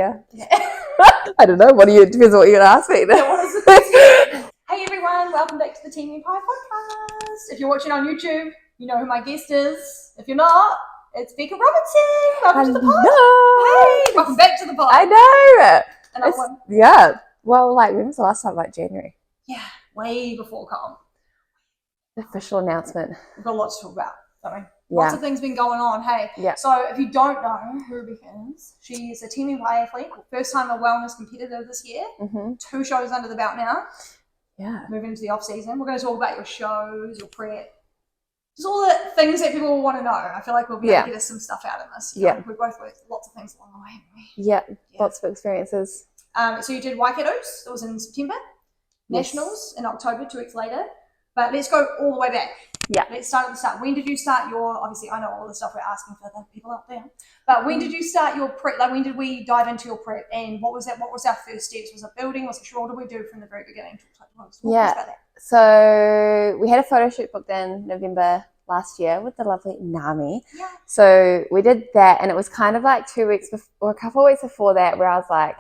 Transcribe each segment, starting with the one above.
Yeah. I don't know. Depends on what you're going to ask me. Hey everyone, welcome back to the Team Empire podcast. If you're watching on YouTube, you know who my guest is. If you're not, it's Bekah Robertson. Welcome to the pod. Hey, welcome back to the pod. I know. Yeah. Well, like, when was the last time? Like January. Yeah, way before comp. The official announcement. We've got a lot to talk about, don't we? Lots of things been going on. Hey, So if you don't know who Bekah is, she's a Team Empire athlete, first time a wellness competitor this year. 2 shows under the belt now. Yeah. Moving into the off season, we're going to talk about your shows, your prep, just all the things that people will want to know. I feel like we'll be able to get us some stuff out of this. You know, we both worked lots of things along the way, haven't we? Yeah, lots of experiences. So you did Waikato's, that was in September. Nationals in October, 2 weeks later. But let's go all the way back. Yeah. Let's start at the start. When did you start your, obviously I know all the stuff we're asking for the people out there, but when did you start your prep? Like, when did we dive into your prep, and what was our first steps? Was it building? Was it what did we do from the very beginning? So we had a photo shoot booked in November last year with the lovely Nami. Yeah. So we did that, and it was kind of like 2 weeks before, or a couple of weeks before that, where I was like,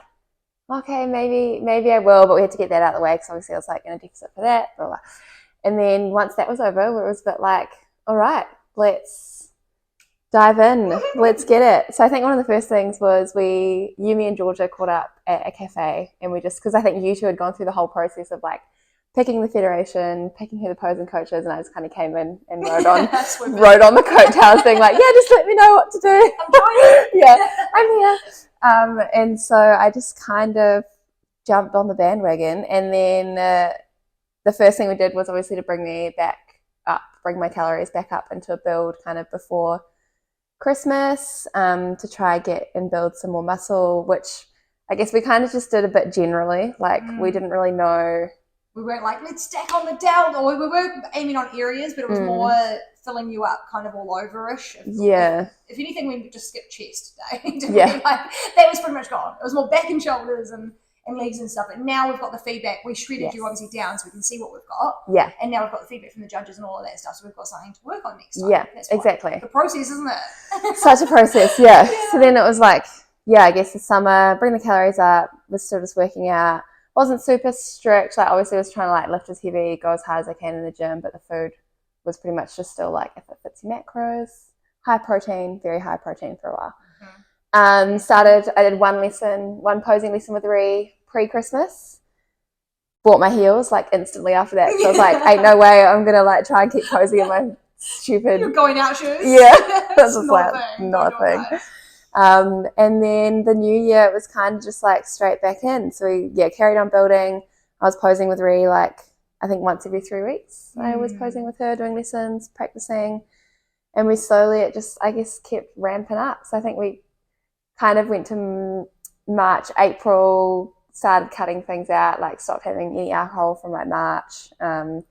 okay, maybe I will, but we had to get that out of the way because obviously I was like in a deficit for that, blah, blah. And then once that was over, it was a bit like, all right, let's dive in, let's get it. So I think one of the first things was me and Georgia caught up at a cafe, and we just, because I think you two had gone through the whole process of like picking the federation, picking who the posing coaches, and I just kind of came in and rode on the coattails, being like, yeah, just let me know what to do. I'm joining. Yeah, I'm here. And so I just kind of jumped on the bandwagon, and then the first thing we did was obviously to bring my calories back up into a build kind of before Christmas, to try get and build some more muscle, which I guess we kind of just did a bit generally. Like, we didn't really know. We weren't like, let's stack on the down, or we weren't aiming on areas, but it was more filling you up kind of all over-ish. If anything, we just skipped chest today. That was pretty much gone. It was more back and shoulders and legs and stuff. And now we've got the feedback. We shredded you obviously down so we can see what we've got. Yeah. And now we've got the feedback from the judges and all of that stuff. So we've got something to work on next time. Yeah, exactly. The process, isn't it? Such a process, yeah. So then it was like, I guess the summer, bring the calories up, was still just working out. Wasn't super strict. Like, obviously I was trying to like lift as heavy, go as hard as I can in the gym, but the food was pretty much just still like, if it fits your macros, high protein, very high protein for a while. I did one posing lesson with Ree pre-Christmas, bought my heels like instantly after that. So I was like, ain't no way I'm going to like try and keep posing in my stupid... You're going out shoes? Yeah. That's just like, not a thing. And then the new year, it was kind of just like straight back in. So we carried on building. I was posing with Ree like, I think once every 3 weeks. I was posing with her, doing lessons, practicing. And we slowly, it just, I guess, kept ramping up. So I think we kind of went to March, April, started cutting things out, like stopped having any alcohol from like March. And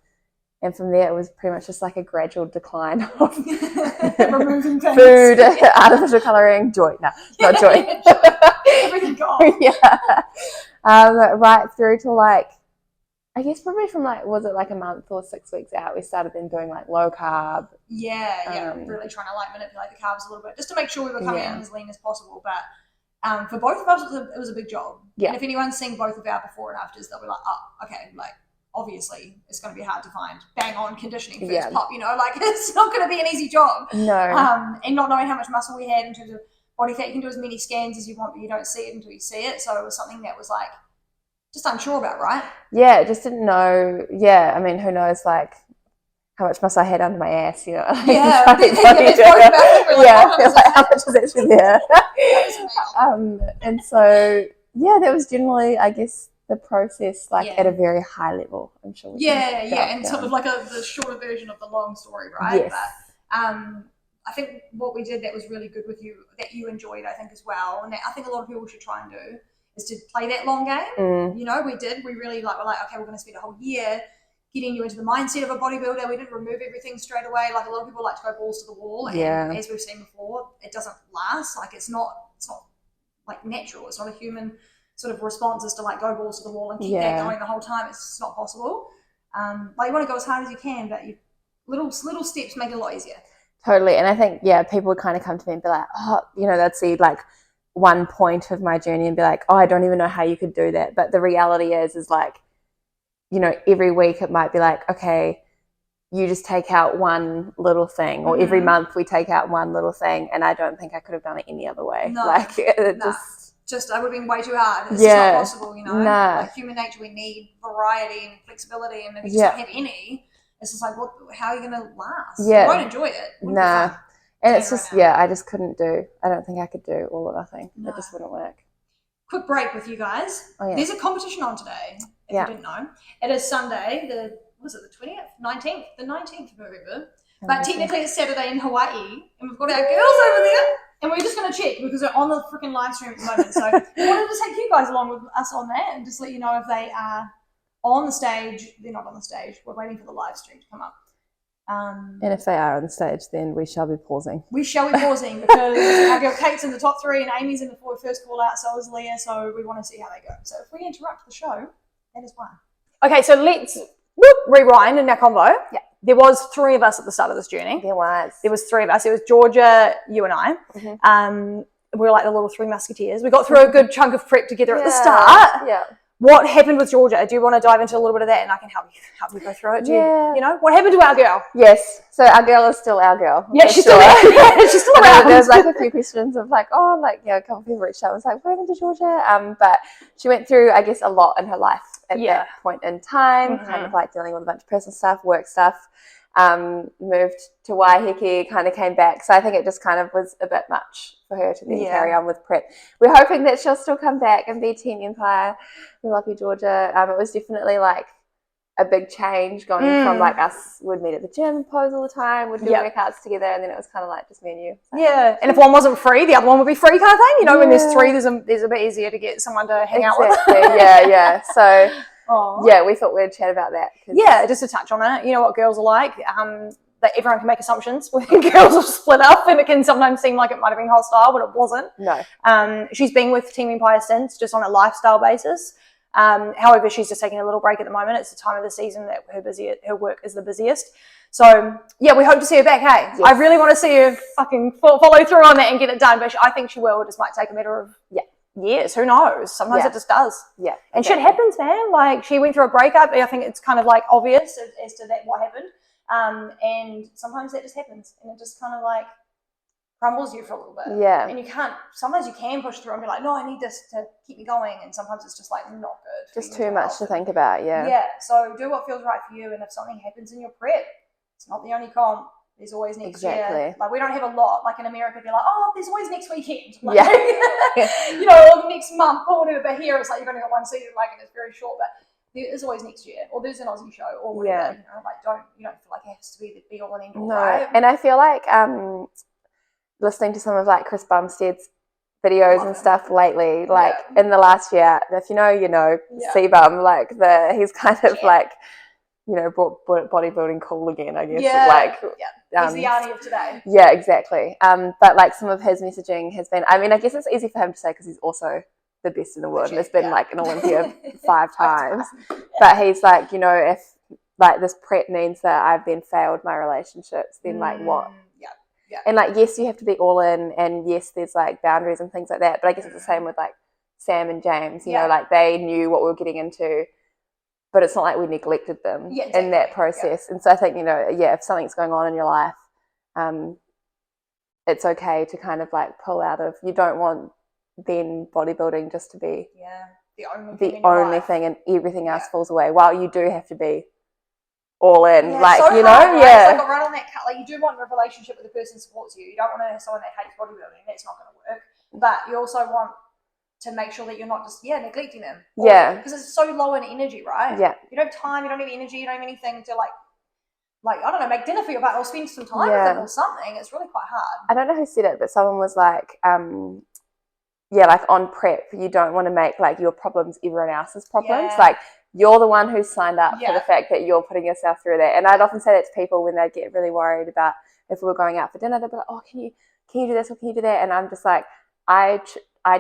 from there, it was pretty much just like a gradual decline of removing things. Food, artificial colouring, joy. No, not joy. Everything gone. Right through to like, I guess probably from like, was it like a month or 6 weeks out, we started then doing like low carb. Really trying to like manipulate the carbs a little bit just to make sure we were coming in as lean as possible. But for both of us, it was a big job. And if anyone's seen both of our before and afters, they'll be like, oh, okay, like obviously it's going to be hard to find bang on conditioning first pop, you know, like it's not going to be an easy job. No. And not knowing how much muscle we had in terms of body fat, you can do as many scans as you want, but you don't see it until you see it. So it was something that was like just unsure about, right? Yeah, just didn't know. Yeah, I mean, who knows, like, how much muscle I had under my ass, you know? Like, how much is actually there? And so, that was generally, I guess, the process, like, at a very high level, I'm sure. And sort of like the shorter version of the long story, right? Yes. But I think what we did that was really good with you, that you enjoyed, I think, as well, and that I think a lot of people should try and do, is to play that long game. You know, we really we're like, okay, we're going to spend a whole year getting you into the mindset of a bodybuilder. We didn't remove everything straight away. Like, a lot of people like to go balls to the wall, and as we've seen before, it doesn't last. Like, it's not like natural. It's not a human sort of response is to like go balls to the wall and keep that going the whole time. It's just not possible. Like, you want to go as hard as you can, but little steps make it a lot easier. Totally. And I think, people would kind of come to me and be like, oh, you know, they'd see like one point of my journey and be like, oh, I don't even know how you could do that. But the reality is like, you know, every week it might be like, okay, you just take out one little thing, or every month we take out one little thing, and I don't think I could have done it any other way. No, like just I would have been way too hard. It's just not possible, you know. Like human nature, we need variety and flexibility, and if you don't have any, it's just like, how are you going to last? You won't enjoy it. And it's just I just couldn't do. I don't think I could do all or nothing. It just wouldn't work. Quick break with you guys. There's a competition on today. If you didn't know, it is Sunday. The 19th of November. But technically it's Saturday in Hawaii, and we've got our girls over there, and we're just going to check because they're on the freaking live stream at the moment. So we wanted to take you guys along with us on that and just let you know if they are on the stage. They're not on the stage. We're waiting for the live stream to come up. And if they are on the stage, then we shall be pausing. We shall be pausing because our girl Kate's in the top 3 and Amy's in the first call out, so is Leah, so we want to see how they go. So if we interrupt the show, that is why. Okay, so let's rewind in our convo. Yeah. There was 3 of us at the start of this journey. There was 3 of us. It was Georgia, you and I. Mm-hmm. We were like the little 3 musketeers. We got through a good chunk of prep together at the start. Yeah. What happened with Georgia? Do you want to dive into a little bit of that, and I can help you go through it? You know, what happened to our girl? Yes. So our girl is still our girl. Yeah, she's still she's still around. There's like a few questions of like, a couple of people reached out and was like, what happened to Georgia? But she went through, I guess, a lot in her life at that point in time, kind of like dealing with a bunch of personal stuff, work stuff. Moved to Waiheke, kind of came back. So I think it just kind of was a bit much for her to then carry on with prep. We're hoping that she'll still come back and be Team Empire. We love you, Georgia. It was definitely like a big change going from like us would meet at the gym, pose all the time, would do workouts together, and then it was kind of like just me and you. So. Yeah, and if one wasn't free, the other one would be free kind of thing. You know, when there's 3, there's a bit easier to get someone to hang out with. Yeah. So we thought we'd chat about that. Yeah, just to touch on it. You know what girls are like. That everyone can make assumptions when girls are split up, and it can sometimes seem like it might have been hostile, but it wasn't. No. She's been with Team Empire since, just on a lifestyle basis. However, she's just taking a little break at the moment. It's the time of the season that her work is the busiest. So, yeah, we hope to see her back, hey? Yes. I really want to see her fucking follow through on that and get it done, but I think she will. It just might take a matter of years. Who knows? Sometimes it just does. Yeah. And shit happens, man. Like, she went through a breakup. I think it's kind of, like, obvious as to what happened. And sometimes that just happens. And it just kind of, like, crumbles you for a little bit. Yeah. And sometimes you can push through and be like, no, I need this to keep me going. And sometimes it's just like not good. Just too much to think about, Yeah. So do what feels right for you. And if something happens in your prep, it's not the only comp. There's always next year. Like, we don't have a lot. Like in America, they're like, oh, there's always next weekend. Like, you know, or next month or whatever. But here it's like you've only got one season, like, and it's very short. But there is always next year, or there's an Aussie show, or whatever. You know, like you don't feel like it has to be the be all and end all. No. Right? And I feel like listening to some of like Chris Bumstead's videos and stuff lately, like in the last year, if you know, C-Bum, like he's kind of like, you know, brought bodybuilding cool again, I guess. He's the Arnie of today. Yeah, exactly. But like some of his messaging has been, I mean, I guess it's easy for him to say because he's also the best in the world and has been like an Olympia 5 times. But he's like, you know, if like this prep means that I've then failed my relationships, then like what? Yeah. And like, yes, you have to be all in, and yes, there's like boundaries and things like that. But I guess it's the same with like Sam and James, you know, like they knew what we were getting into, but it's not like we neglected them in that process. And so I think, you know, if something's going on in your life, it's okay to kind of like pull out of, you don't want then bodybuilding just to be the only thing and everything else falls away. While you do have to be all in, like, so you know, hard, right? It's like a run on that cut. Like, you do want a relationship with the person who supports you. You don't want to have someone that hates bodybuilding. That's not going to work. But you also want to make sure that you're not just neglecting them. Because it's so low in energy, right? Yeah. You don't have time. You don't have energy. You don't have anything to like I don't know, make dinner for your partner or spend some time with them or something. It's really quite hard. I don't know who said it, but someone was like, like on prep, you don't want to make like your problems everyone else's problems. Like, you're the one who's signed up for the fact that you're putting yourself through that. And I'd often say that to people when they'd get really worried about if we were going out for dinner. They'd be like, oh, can you do this or can you do that? And I'm just like, I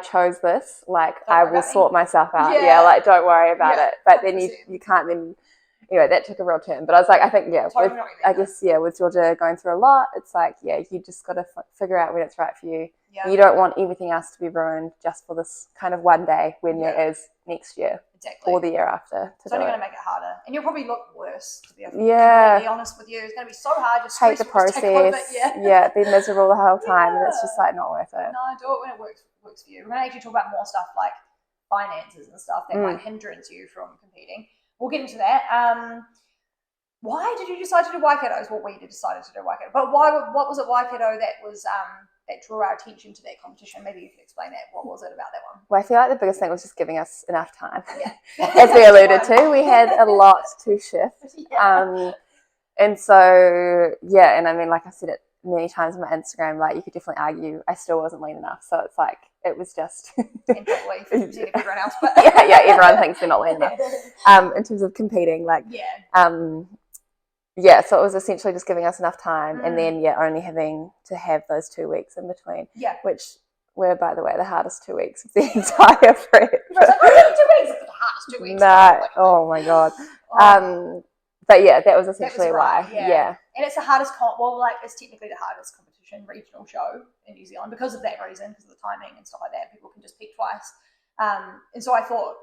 chose this. Like, I will sort myself out. Like, don't worry about it. But 100%. Then you can't then anyway, that took a real turn. But I was like, I think, yeah, Totally I guess, yeah, with Georgia going through a lot, it's like, yeah, you just got to figure out when it's right for you. Yeah. You don't want everything else to be ruined just for this kind of one day when there is next year. Exactly. Or the year after. It's only going to make it harder. And you'll probably look worse, to be completely honest with you. It's going to be so hard. Just hate the process. Be miserable the whole time, and it's just like not worth it. No, do it when it works for you. We're going to actually talk about more stuff like finances and stuff that might hindrance you from competing. We'll get into that. Why did you decide to do Waikato? Is what we decided to do Waikato. But what was it Waikato that was that drew our attention to that competition? Maybe you could explain that. What was it about that one? Well, I feel like the biggest thing was just giving us enough time. Yeah. As we alluded to, we had a lot to shift. And so, yeah, and I mean, like I said it many times on my Instagram, like you could definitely argue I still wasn't lean enough. So it's like, it was just... and probably 50% of everyone else. But yeah, everyone thinks they're not lean enough. In terms of competing, like... Yeah, so it was essentially just giving us enough time and then, only having to have those 2 weeks in between. Yeah. Which were, by the way, the hardest 2 weeks of the entire prep. I was like, oh, 2 weeks? It's the hardest 2 weeks. Nah, oh my God. But yeah, that was essentially why. Yeah. And it's the hardest it's technically the hardest competition, regional show in New Zealand because of that reason, because of the timing and stuff like that. People can just peak twice. And so I thought,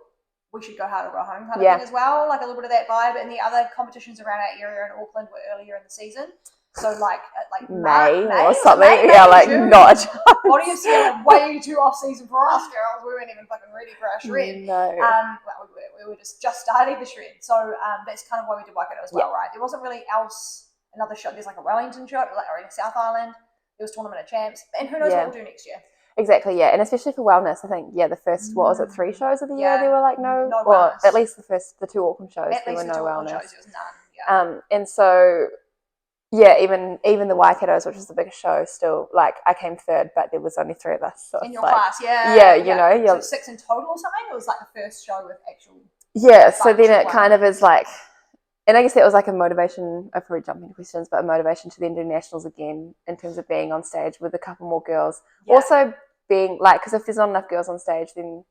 we should go hard or go home kind of thing as well, like a little bit of that vibe. And the other competitions around our area in Auckland were earlier in the season. So like May or something. June. Not a chance. Body of Skin, way too off season for us, girls. We weren't even fucking ready for our shred. No. We were just starting the shred. So that's kind of why we did Waikato as well, right? There wasn't really another show. There's like a Wellington show, or in South Island. There was Tournament of Champs. And who knows what we'll do next year. Exactly, yeah, and especially for wellness, I think, the first, 3 shows of the year, there were like no well, at least the 2 Auckland shows, there were no wellness. Shows, there was none, and so, even the Waikato's, which was the biggest show, still, like, I came third, but there was only 3 of us. So in your like, class, you know. So 6 in total or something? It was like the first show with actual... Yeah, so then it kind of is like... And I guess that was like a motivation, I've probably jumped into questions, but a motivation to then do nationals again in terms of being on stage with a couple more girls. Yeah. Also being like, because if there's not enough girls on stage, then,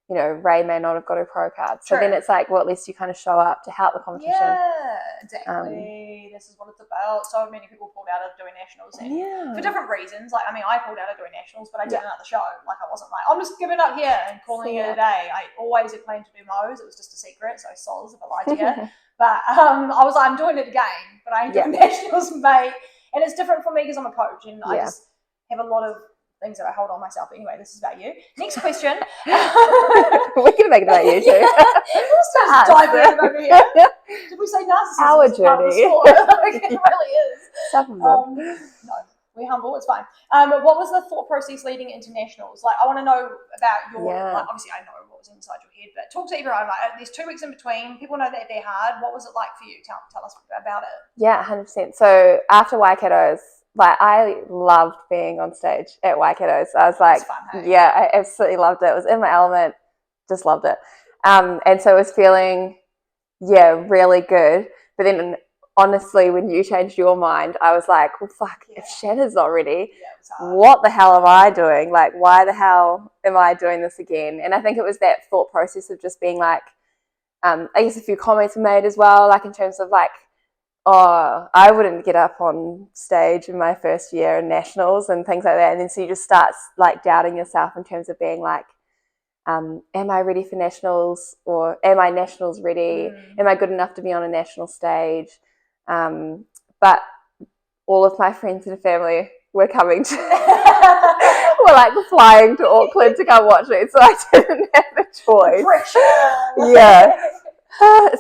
you know, Ray may not have got a pro card. So then it's like, well, at least you kind of show up to help the competition. Yeah, exactly. This is what it's about. So many people pulled out of doing nationals and for different reasons. Like, I mean, I pulled out of doing nationals, but I did another show. Like, I wasn't like, I'm just giving up here and calling it a day. I always had planned to do Mo's. It was just a secret, so soz if I lied to you. But I was like, I'm doing it again, but I ain't doing nationals, mate. And it's different for me because I'm a coach and I just have a lot of things that I hold on myself. But anyway, this is about you. Next question. We can make it about you too. Let's just dive in over here. Did we say narcissism? Our journey. It really is. No, we're humble. It's fine. What was the thought process leading into nationals? Like, I want to know about your. Like, obviously, I know what was inside your head, but talk to everyone. Like, there's 2 weeks in between. People know that they're hard. What was it like for you? Tell us about it. Yeah, 100%. So after Waikato's, like, I loved being on stage at Waikato's. I was like, fun, hey? I absolutely loved it. It was in my element. Just loved it. And so it was feeling, really good. But then, honestly, when you changed your mind, I was like, well, fuck, if Shannon's not ready, what the hell am I doing? Like, why the hell am I doing this again? And I think it was that thought process of just being like, I guess a few comments were made as well, like in terms of like, oh, I wouldn't get up on stage in my first year in nationals and things like that. And then so you just start like doubting yourself in terms of being like, am I ready for nationals, or am I nationals ready? Am I good enough to be on a national stage? But all of my friends and family were coming to, were like flying to Auckland to come watch it, so I didn't have a choice. Pressure.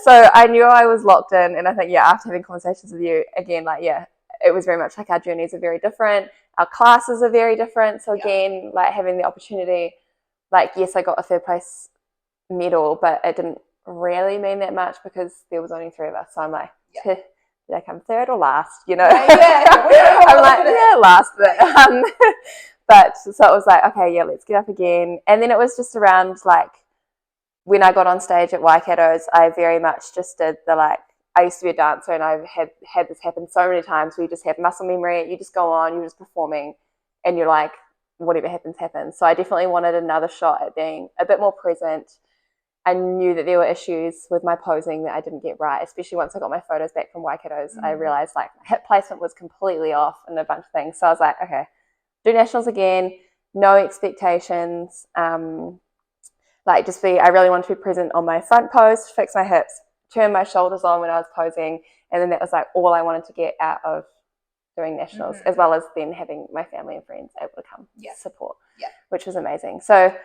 So I knew I was locked in, and I think after having conversations with you again, like it was very much like our journeys are very different, our classes are very different. So again, like having the opportunity, like yes, I got a 3rd place medal, but it didn't really mean that much because there was only 3 of us. So I'm like, did I come 3rd or last? You know, I'm like last, but so it was like, okay, let's get up again. And then it was just around like, when I got on stage at Waikato's, I very much just did the like, I used to be a dancer and I've had this happen so many times where you just have muscle memory, you just go on, you're just performing and you're like, whatever happens, happens. So I definitely wanted another shot at being a bit more present I knew that there were issues with my posing that I didn't get right, especially once I got my photos back from Waikato's. I realized like my hip placement was completely off and a bunch of things. So I was like, okay, do nationals again, no expectations. Like just I really wanted to be present on my front pose, fix my hips, turn my shoulders on when I was posing. And then that was like all I wanted to get out of doing nationals, as well as then having my family and friends able to come support, which was amazing. So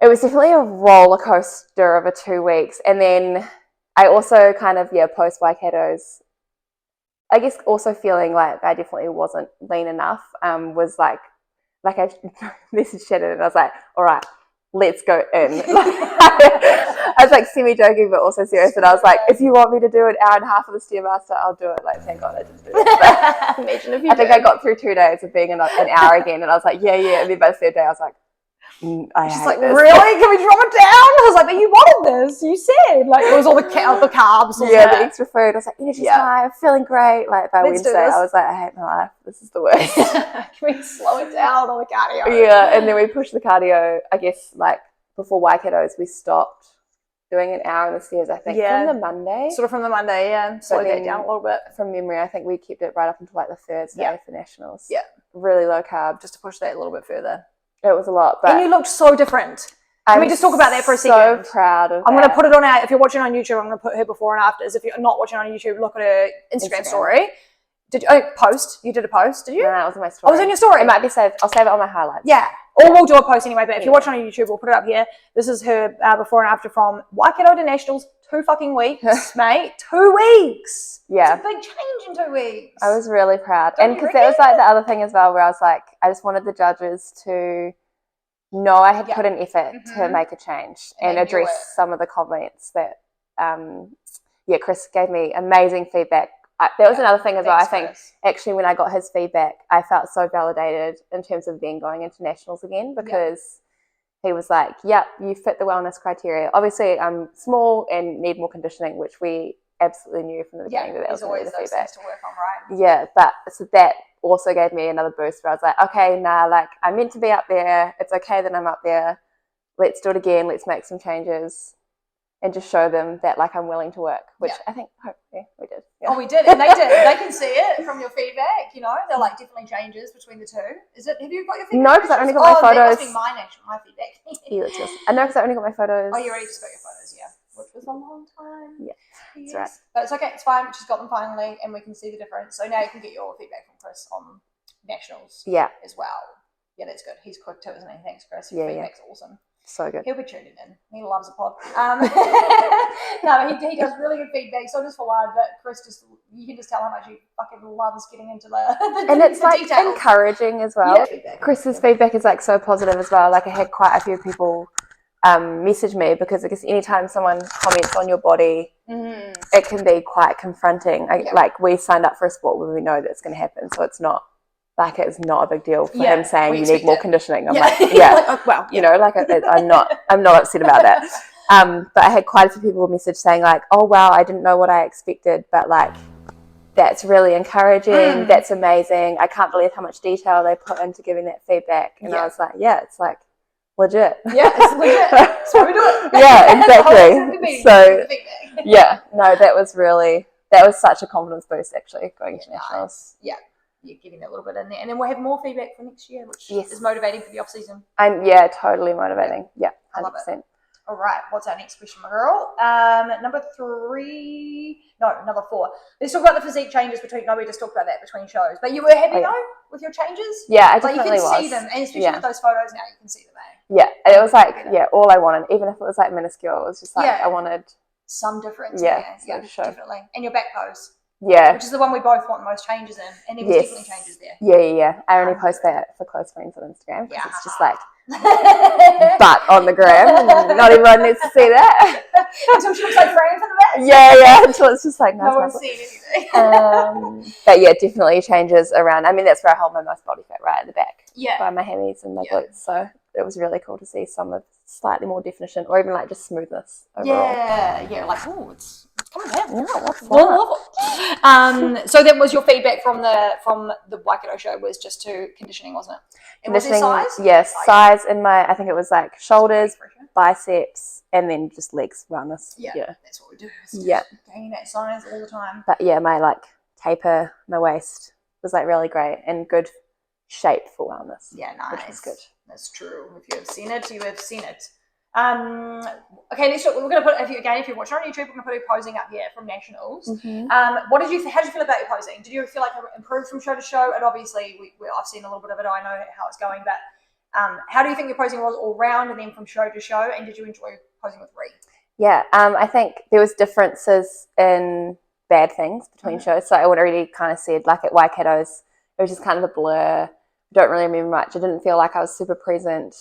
it was definitely a roller coaster over 2 weeks. And then I also kind of, post Waikato's, I guess also feeling like I definitely wasn't lean enough, was like I messaged Shannon and I was like, all right, let's go in. I was like semi-joking but also serious, and I was like, if you want me to do an hour and a half of the Stairmaster, I'll do it. Like, thank God I didn't do it. Imagine if you I think I got through 2 days of being an hour again, and I was like, yeah. And then by the 3rd day I was like, she's like, this. Really? Can we drop it down? I was like, but you wanted this. You said. Like, it was all the carbs. The extra food. I was like, energy's high. I'm feeling great. Like, by Wednesday, I was like, I hate my life. This is the worst. Can we slow it down on the cardio? Yeah, and then we pushed the cardio, I guess, like, before Waikato's, we stopped doing an hour on the stairs, I think, from the Monday. Sort of from the Monday, Slow that down a little bit. From memory, I think we kept it right up until, like, the Thursday for nationals. Yeah. Really low carb. Just to push that a little bit further. It was a lot, but and you looked so different. Can we just talk about that for a second? So proud of I'm going to put it on if you're watching on YouTube, I'm going to put her before and afters. If you're not watching on YouTube, look at her Instagram. Story. Did you post? You did a post, did you? No, it was on my story. Oh, it was in your story. It might be saved. I'll save it on my highlights. Yeah. Or we'll do a post anyway, but if you're watching on YouTube, we'll put it up here. This is her before and after from Waikato to Nationals, 2 fucking weeks, mate. 2 weeks. Yeah. It's a big change in 2 weeks. I was really proud. And because that was like the other thing as well, where I was like, I just wanted the judges to know I had put an effort to make a change and address some of the comments that, Chris gave me amazing feedback. That was another thing as well. I think actually when I got his feedback, I felt so validated in terms of then going into nationals again, because he was like, yep, you fit the wellness criteria. Obviously, I'm small and need more conditioning, which we absolutely knew from the beginning that was always the those feedback. things to work on, right? Yeah, but so that also gave me another boost where I was like, okay, like I'm meant to be up there. It's okay that I'm up there. Let's do it again. Let's make some changes and just show them that like I'm willing to work, which I think hopefully we did. Yeah. Oh, we did, and they did. They can see it from your feedback. You know, they're like definitely changes between the two. Is it? Have you got your feedback? No, because I only got my photos. That must be mine, actually. My feedback. I know, because I only got my photos. Oh, you already just got your photos, which was a long time. Yeah, that's right. But it's okay. It's fine. She's got them finally, and we can see the difference. So now you can get your feedback from Chris on nationals. As well. Yeah, that's good. He's quick too, isn't he? Thanks, Chris. Your feedback's awesome. So good. He'll be tuning in. He loves a pod. No, he does really good feedback. So does Fawad, but Chris you can just tell how much he fucking loves getting into the and it's like details. Encouraging as well. Yeah. Chris's feedback is like so positive as well. Like I had quite a few people message me, because I guess anytime someone comments on your body, it can be quite confronting. Like we signed up for a sport where we know that's going to happen, so it's not a big deal for him saying you need more conditioning. I'm like, I'm not upset about that. But I had quite a few people message saying like, oh wow, I didn't know what I expected, but like that's really encouraging. That's amazing. I can't believe how much detail they put into giving that feedback. And I was like, it's like legit. Yeah, it's legit. That's why we do it. Yeah, exactly. So that was such a confidence boost actually going to nationals. Yeah. You're getting that little bit in there, and then we'll have more feedback for next year, which is motivating for the off season. And totally motivating. Yeah, 100%. I love it. All right, what's our next question, my girl? Number 4. Let's talk about the physique changes between. No, we just talked about that between shows, but you were happy though with your changes. Yeah, I definitely was. You can see them, and especially with those photos now, you can see them. Yeah, and it was like all I wanted, even if it was like minuscule. It was just like I wanted some difference. Yeah, definitely. And your back pose. Yeah. Which is the one we both want the most changes in. And there was definitely changes there. Yeah. I only post that for close friends on Instagram, because it's just like butt on the gram, and not everyone needs to see that. Until she looks like Fran for the back. Yeah, until it's just like no one's seeing anything. But definitely changes around. I mean, that's where I hold my most body fat, right at the back. Yeah. By my hammies and my glutes. So it was really cool to see some of slightly more definition, or even like just smoothness overall. Yeah, like it's coming down. So that was your feedback from the Waikato show, was just to conditioning, wasn't it? And conditioning, was it size? Yes, size in my, I think it was like shoulders, biceps, and then just legs wellness. Yeah. That's what we do. Yeah. Gaining that size all the time. But yeah, my like taper, my waist was like really great and good shape for wellness. Yeah, nice. Which was good. That's true. If you have seen it, you have seen it. Okay, next we're going to put, if you're watching on YouTube, we're going to put you posing up here from Nationals. Mm-hmm. How did you feel about your posing? Did you feel like it improved from show to show? And obviously, I've seen a little bit of it. I know how it's going, but how do you think your posing was all round and then from show to show? And did you enjoy posing with Ree? Yeah, I think there was differences in bad things between shows. So I already kind of said, like at Waikato's, it was just kind of a blur. I don't really remember much. I didn't feel like I was super present.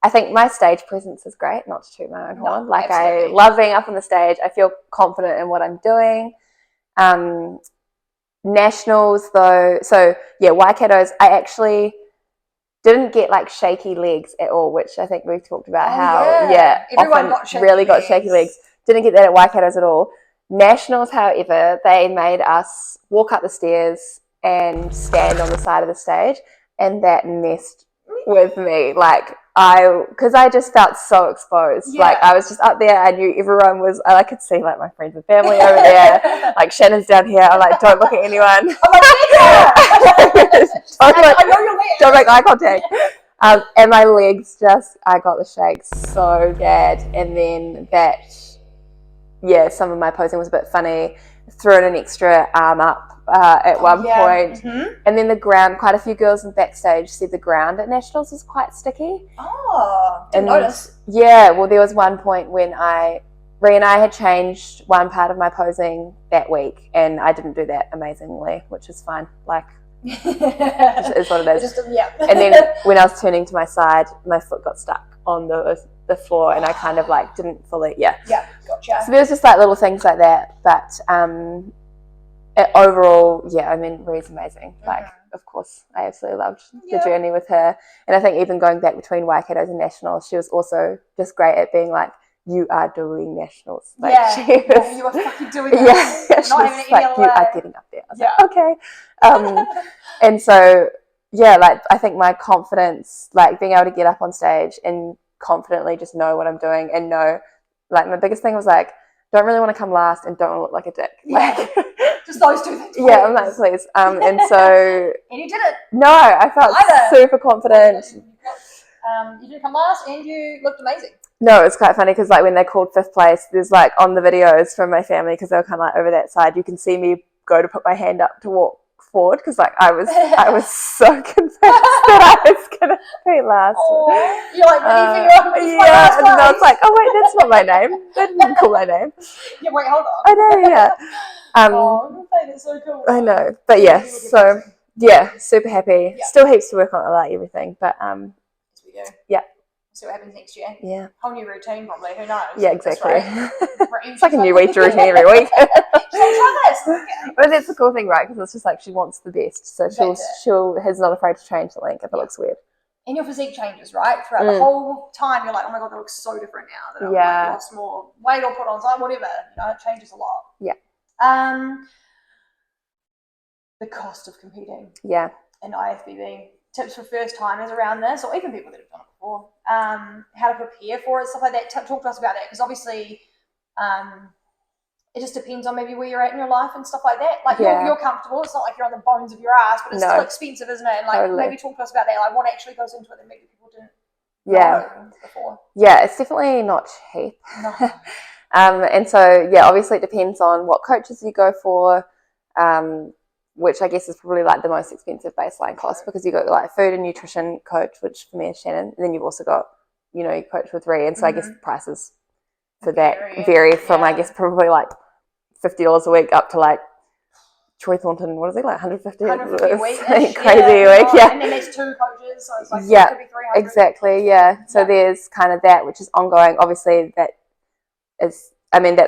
I think my stage presence is great, not to toot my own horn. Like absolutely. I love being up on the stage. I feel confident in what I'm doing. Nationals though, so yeah, Waikato's, I actually didn't get like shaky legs at all, which I think we've talked about everyone got shaky legs. Didn't get that at Waikato's at all. Nationals, however, they made us walk up the stairs and stand on the side of the stage, and that messed with me. Like because I just felt so exposed. Like I was just up there. I knew everyone was. I could see like my friends and family over there. Like Shannon's down here. I'm like, don't look at anyone. Don't make eye contact. And my legs I got the shakes so bad. And then some of my posing was a bit funny. Threw in an extra arm up at one point. Mm-hmm. And then the ground, quite a few girls in backstage said the ground at Nationals was quite sticky. Oh, didn't notice. Yeah, well, there was one point when Ree and I had changed one part of my posing that week, and I didn't do that amazingly, which is fine. Like, it is what it is. And then when I was turning to my side, my foot got stuck on the floor, and I kind of like didn't fully, gotcha. So there was just like little things like that, but overall, I mean, Ree's amazing. Like, of course, I absolutely loved the journey with her, and I think even going back between Waikato's and Nationals, she was also just great at being like, you are doing Nationals. Like, you are fucking doing it. Yeah, she was like, you are getting up there. I was like, okay. And so, like, I think my confidence, like being able to get up on stage and confidently just know what I'm doing and know, like, my biggest thing was like, don't really want to come last and don't look like a dick. Like, just those two things. Yeah, I'm like, please. And so. And you did it. No, I felt super confident. You didn't come last and you looked amazing. No, it's quite funny because like when they called 5th place, there's like on the videos from my family, because they were kind of like over that side, you can see me go to put my hand up to walk forward because like I was so convinced that I was gonna be last. Aww. You're like, and then I was like, oh wait, that's not my name. They didn't call my name. Yeah, wait, hold on. I know, that's so cool. I know, but so super happy. Still heaps to work on, I like everything, but As we go. Yeah. See what happens next year. Yeah. Whole new routine, probably. Who knows? Yeah, exactly. Right. It's like a new week routine every week. Try this. Okay. But that's the cool thing, right? Because it's just like she wants the best, so she's not afraid to change something if it looks weird. And your physique changes, right? Throughout the whole time, you're like, oh my god, that looks so different now. That I've lost more weight or put on something, whatever. You know, it changes a lot. Yeah. The cost of competing. Yeah. And IFBB. Tips for first timers around this, or even people that have done it before. How to prepare for it, stuff like that. Talk to us about that, because obviously, it just depends on maybe where you're at in your life and stuff like that. Like you're comfortable. It's not like you're on the bones of your ass, but it's still expensive, isn't it? And like maybe talk to us about that. Like what actually goes into it that maybe people didn't know before. Yeah, it's definitely not cheap. No. And so obviously it depends on what coaches you go for. Which I guess is probably like the most expensive baseline cost, because you've got like food and nutrition coach, which for me is Shannon, and then you've also got, your coach with Ree, and so I guess prices for that vary from I guess probably like $50 a week up to like Troy Thornton, what is it, like $150 a week? Crazy a week, And then there's 2 coaches, so it's like it could be $300. Exactly, So there's kind of that, which is ongoing. Obviously that's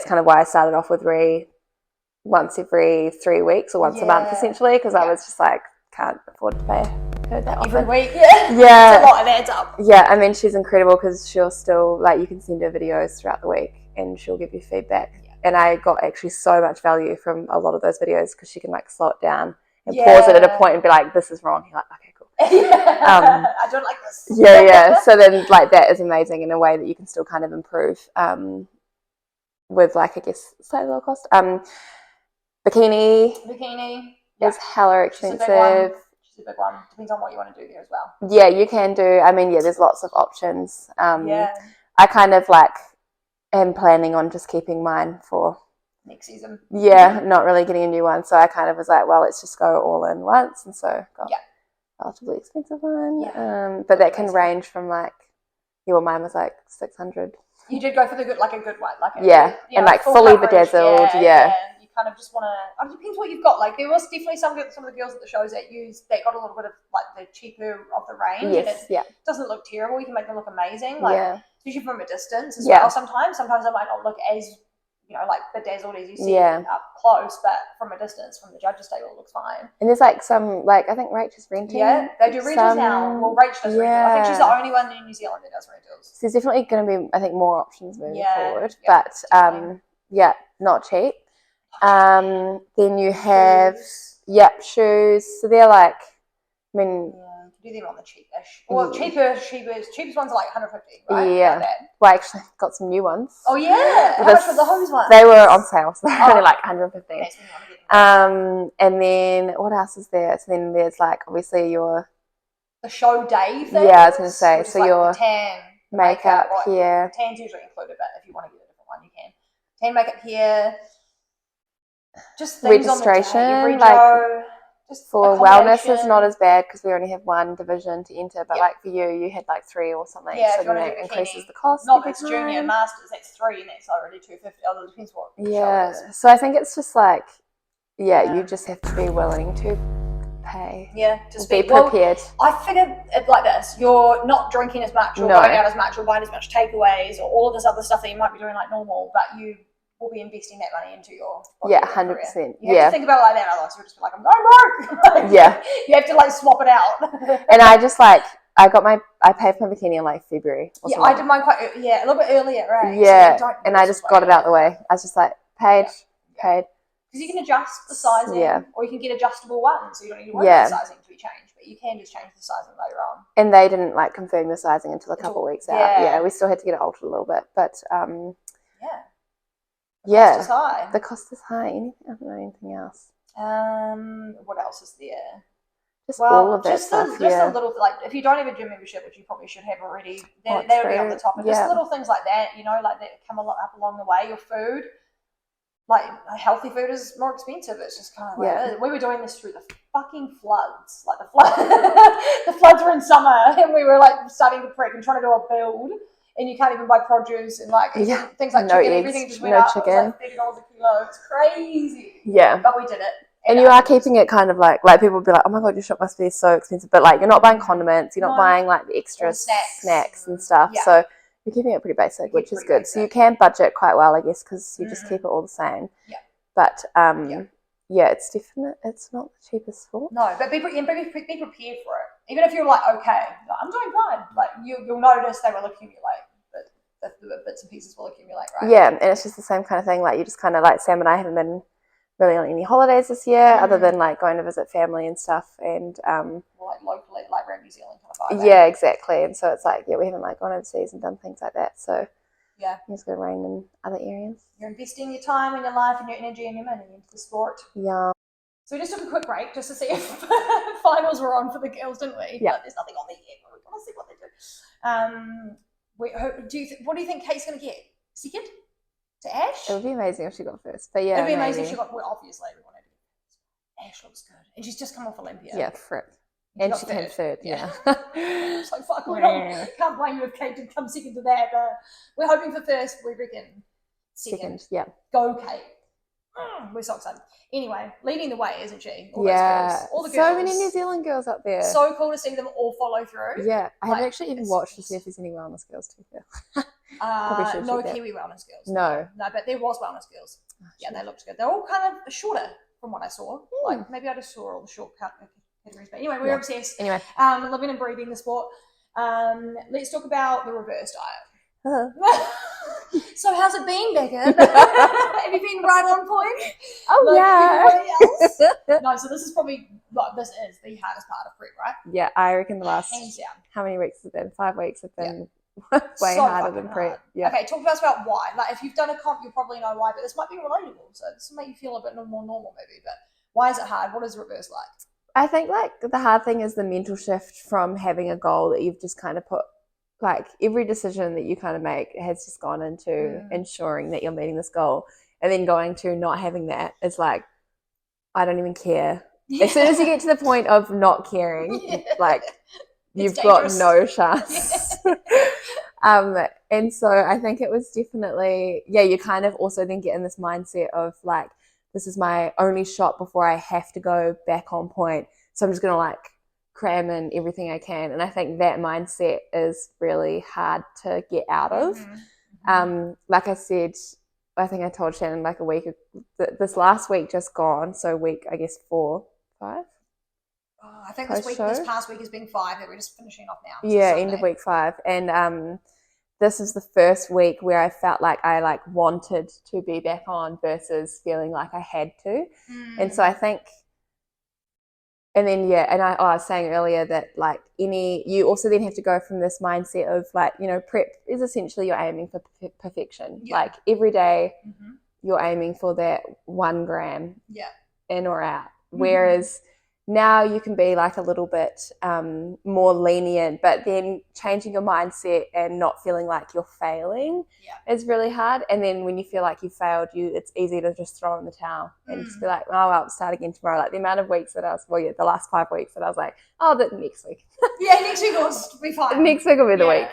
kind of why I started off with Ree once every 3 weeks or once a month, essentially, because I was just like, can't afford to pay her that often. Every week, yeah. It's a lot, it adds up. Yeah, I mean, she's incredible because she'll still, like, you can send her videos throughout the week and she'll give you feedback. Yeah. And I got actually so much value from a lot of those videos because she can, like, slow it down and pause it at a point and be like, this is wrong. You're like, okay, cool. I don't like this. Yeah. So then like that is amazing in a way that you can still kind of improve with like I guess slightly lower cost. Bikini is hella expensive. She's a big one. Depends on what you want to do there as well. Yeah, you can do. I mean, yeah, there's lots of options. I kind of like am planning on just keeping mine for next season. Yeah, not really getting a new one. So I kind of was like, well, let's just go all in once. And so got a relatively expensive one. Yeah. But that can range from like, mine was like 600. You did go for the good, like a good one, like and like fully bedazzled. Yeah. You kind of just want to. It depends what you've got. Like there was definitely some of the girls at the shows that got a little bit of like the cheaper of the range. Yes. And it doesn't look terrible. You can make them look amazing. Like especially from a distance as well. Sometimes it might not look as like bedazzled as you see it up close, but from a distance, from the judges' table, it looks fine. And there's like some, like I think Rachel's renting. Yeah, they do rentals now. Well, Rach does rentals. I think she's the only one in New Zealand that does rentals. So there's definitely going to be, I think, more options moving forward. Yeah, but not cheap. Then you have shoes. So they're like, I mean. Do them on the cheapish. Well, cheapest ones are like 150, right? Yeah. Like well, I actually got some new ones. Oh yeah. How much were the hose ones? They were on sale, so they're only like 150. And then what else is there? So then there's like obviously the show day thing. Yeah, I was gonna say. So like your tan makeup here. Tan's usually included, but if you want to get a different one, you can. Tan makeup here. Just things registration, on the just for wellness is not as bad because we only have one division to enter, but like for you had like 3 or something. Yeah, so then that increases the cost. Not that's junior and masters, that's 3 and that's already 250. It depends what. Yeah. So I think it's just like you just have to be willing to pay. Yeah, just be prepared. I figured it like this: you're not drinking as much, or going out as much, or buying as much takeaways, or all of this other stuff that you might be doing like normal, but you will be investing that money into your body 100%. You have to think about it like that, otherwise you'll just be like, I'm going broke. You have to like swap it out. And I just I paid for my bikini in like February. I did mine a little bit earlier, right? Yeah, so and I just got it out of the way. I was just like paid. Because you can adjust the sizing, or you can get adjustable ones, so you don't need to worry about sizing to be changed. But you can just change the sizing later on. And they didn't like confirm the sizing until a couple of weeks out. Yeah, we still had to get it altered a little bit, but the cost is high. The cost is high. I don't know anything else. What else is there? Just all of that stuff. Just a little, like if you don't have a gym membership, which you probably should have already, they'll be on the top. And just little things like that, like that come up along the way. Your food, like healthy food, is more expensive. It's just kind of like we were doing this through the fucking floods. Like the floods were in summer, and we were like starting to prep and trying to do a build. And you can't even buy produce and like things like chicken. Everything just went up. Chicken. It was like $30 a kilo. It's crazy. Yeah. But we did it. And you are keeping it kind of like people would be like, oh my God, your shop must be so expensive. But like you're not buying condiments. You're not buying like the extra snacks and stuff. Yeah. So you're keeping it pretty basic, which is good. Basic. So you can budget quite well, I guess, because you just keep it all the same. Yeah. But it's not the cheapest sport. No, but be prepared for it. Even if you're like, okay, I'm doing fine. Like you'll notice they will accumulate. But the bits and pieces will accumulate, right? Yeah, and it's just the same kind of thing. Like you just kind of like Sam and I haven't been really on any holidays this year, other than like going to visit family and stuff, and like locally, like around New Zealand kind of vibe. Yeah, exactly. And so it's like we haven't like gone overseas and done things like that. So it's going to rain in other areas. You're investing your time and your life and your energy and your money into the sport. Yeah. So we just took a quick break just to see if finals were on for the girls, didn't we? Yeah. But there's nothing on there yet, but we want to see what they do. What do you think Kate's going to get? Second to Ash? It would be amazing if she got first. But yeah, it would be amazing if she got. Well, obviously we wanted to get first. Ash looks good, and she's just come off Olympia. Yeah, frick. And she came third. Yeah. It's like fuck. Can't blame you if Kate did come second to that. But we're hoping for first. We reckon second. Yeah. Go Kate. We're so excited. Anyway, leading the way, isn't she? All those girls. All the girls. So many New Zealand girls up there. So cool to see them all follow through. Yeah. I haven't actually even watched to see if there's any wellness girls too. No Kiwi wellness girls. No, but there was wellness girls. They looked good. They're all kind of shorter from what I saw. Like maybe I just saw all the shortcut categories. But anyway, we're obsessed. Anyway, living and breathing the sport. Let's talk about the reverse diet. So how's it been, Bekah? Have you been right on point? Oh, like yeah. everybody else? No, so this is probably, this is the hardest part of prep, right? Yeah, I reckon the last, Hands down. how many weeks has it been? 5 weeks have been way So harder than fucking prep. hard. Yeah. Okay, talk to us about why. Like, if you've done a comp, you'll probably know why, but this might be relatable. So this will make you feel a bit more normal, maybe. But why is it hard? What is reverse like? I think like the hard thing is the mental shift from having a goal that you've just kind of put, like every decision that you kind of make has just gone into ensuring that you're meeting this goal, and then going to not having that is like, I don't even care. Yeah. As soon as you get to the point of not caring, like you've got no chance. And so I think it was definitely, you kind of also then get in this mindset of like, this is my only shot before I have to go back on point. So I'm just going to like cram in everything I can. And I think that mindset is really hard to get out of. Like I said, I think I told Shannon like a week, this last week just gone. So week, I guess 4, 5. I think this past week has been 5 that we're just finishing off now. Yeah, end of week 5. And this is the first week where I felt like I like wanted to be back on versus feeling like I had to. And so I think, and then and I was saying earlier that like you also then have to go from this mindset of like, you know, prep is essentially you're aiming for perfection. Like every day you're aiming for that 1 gram in or out. Whereas now you can be like a little bit more lenient, but then changing your mindset and not feeling like you're failing is really hard. And then when you feel like you failed, it's easy to just throw in the towel and just be like, oh, I'll start again tomorrow. Like the amount of weeks that the last 5 weeks that I was like, oh, the next week. Next week will be fine. Next week will be the week.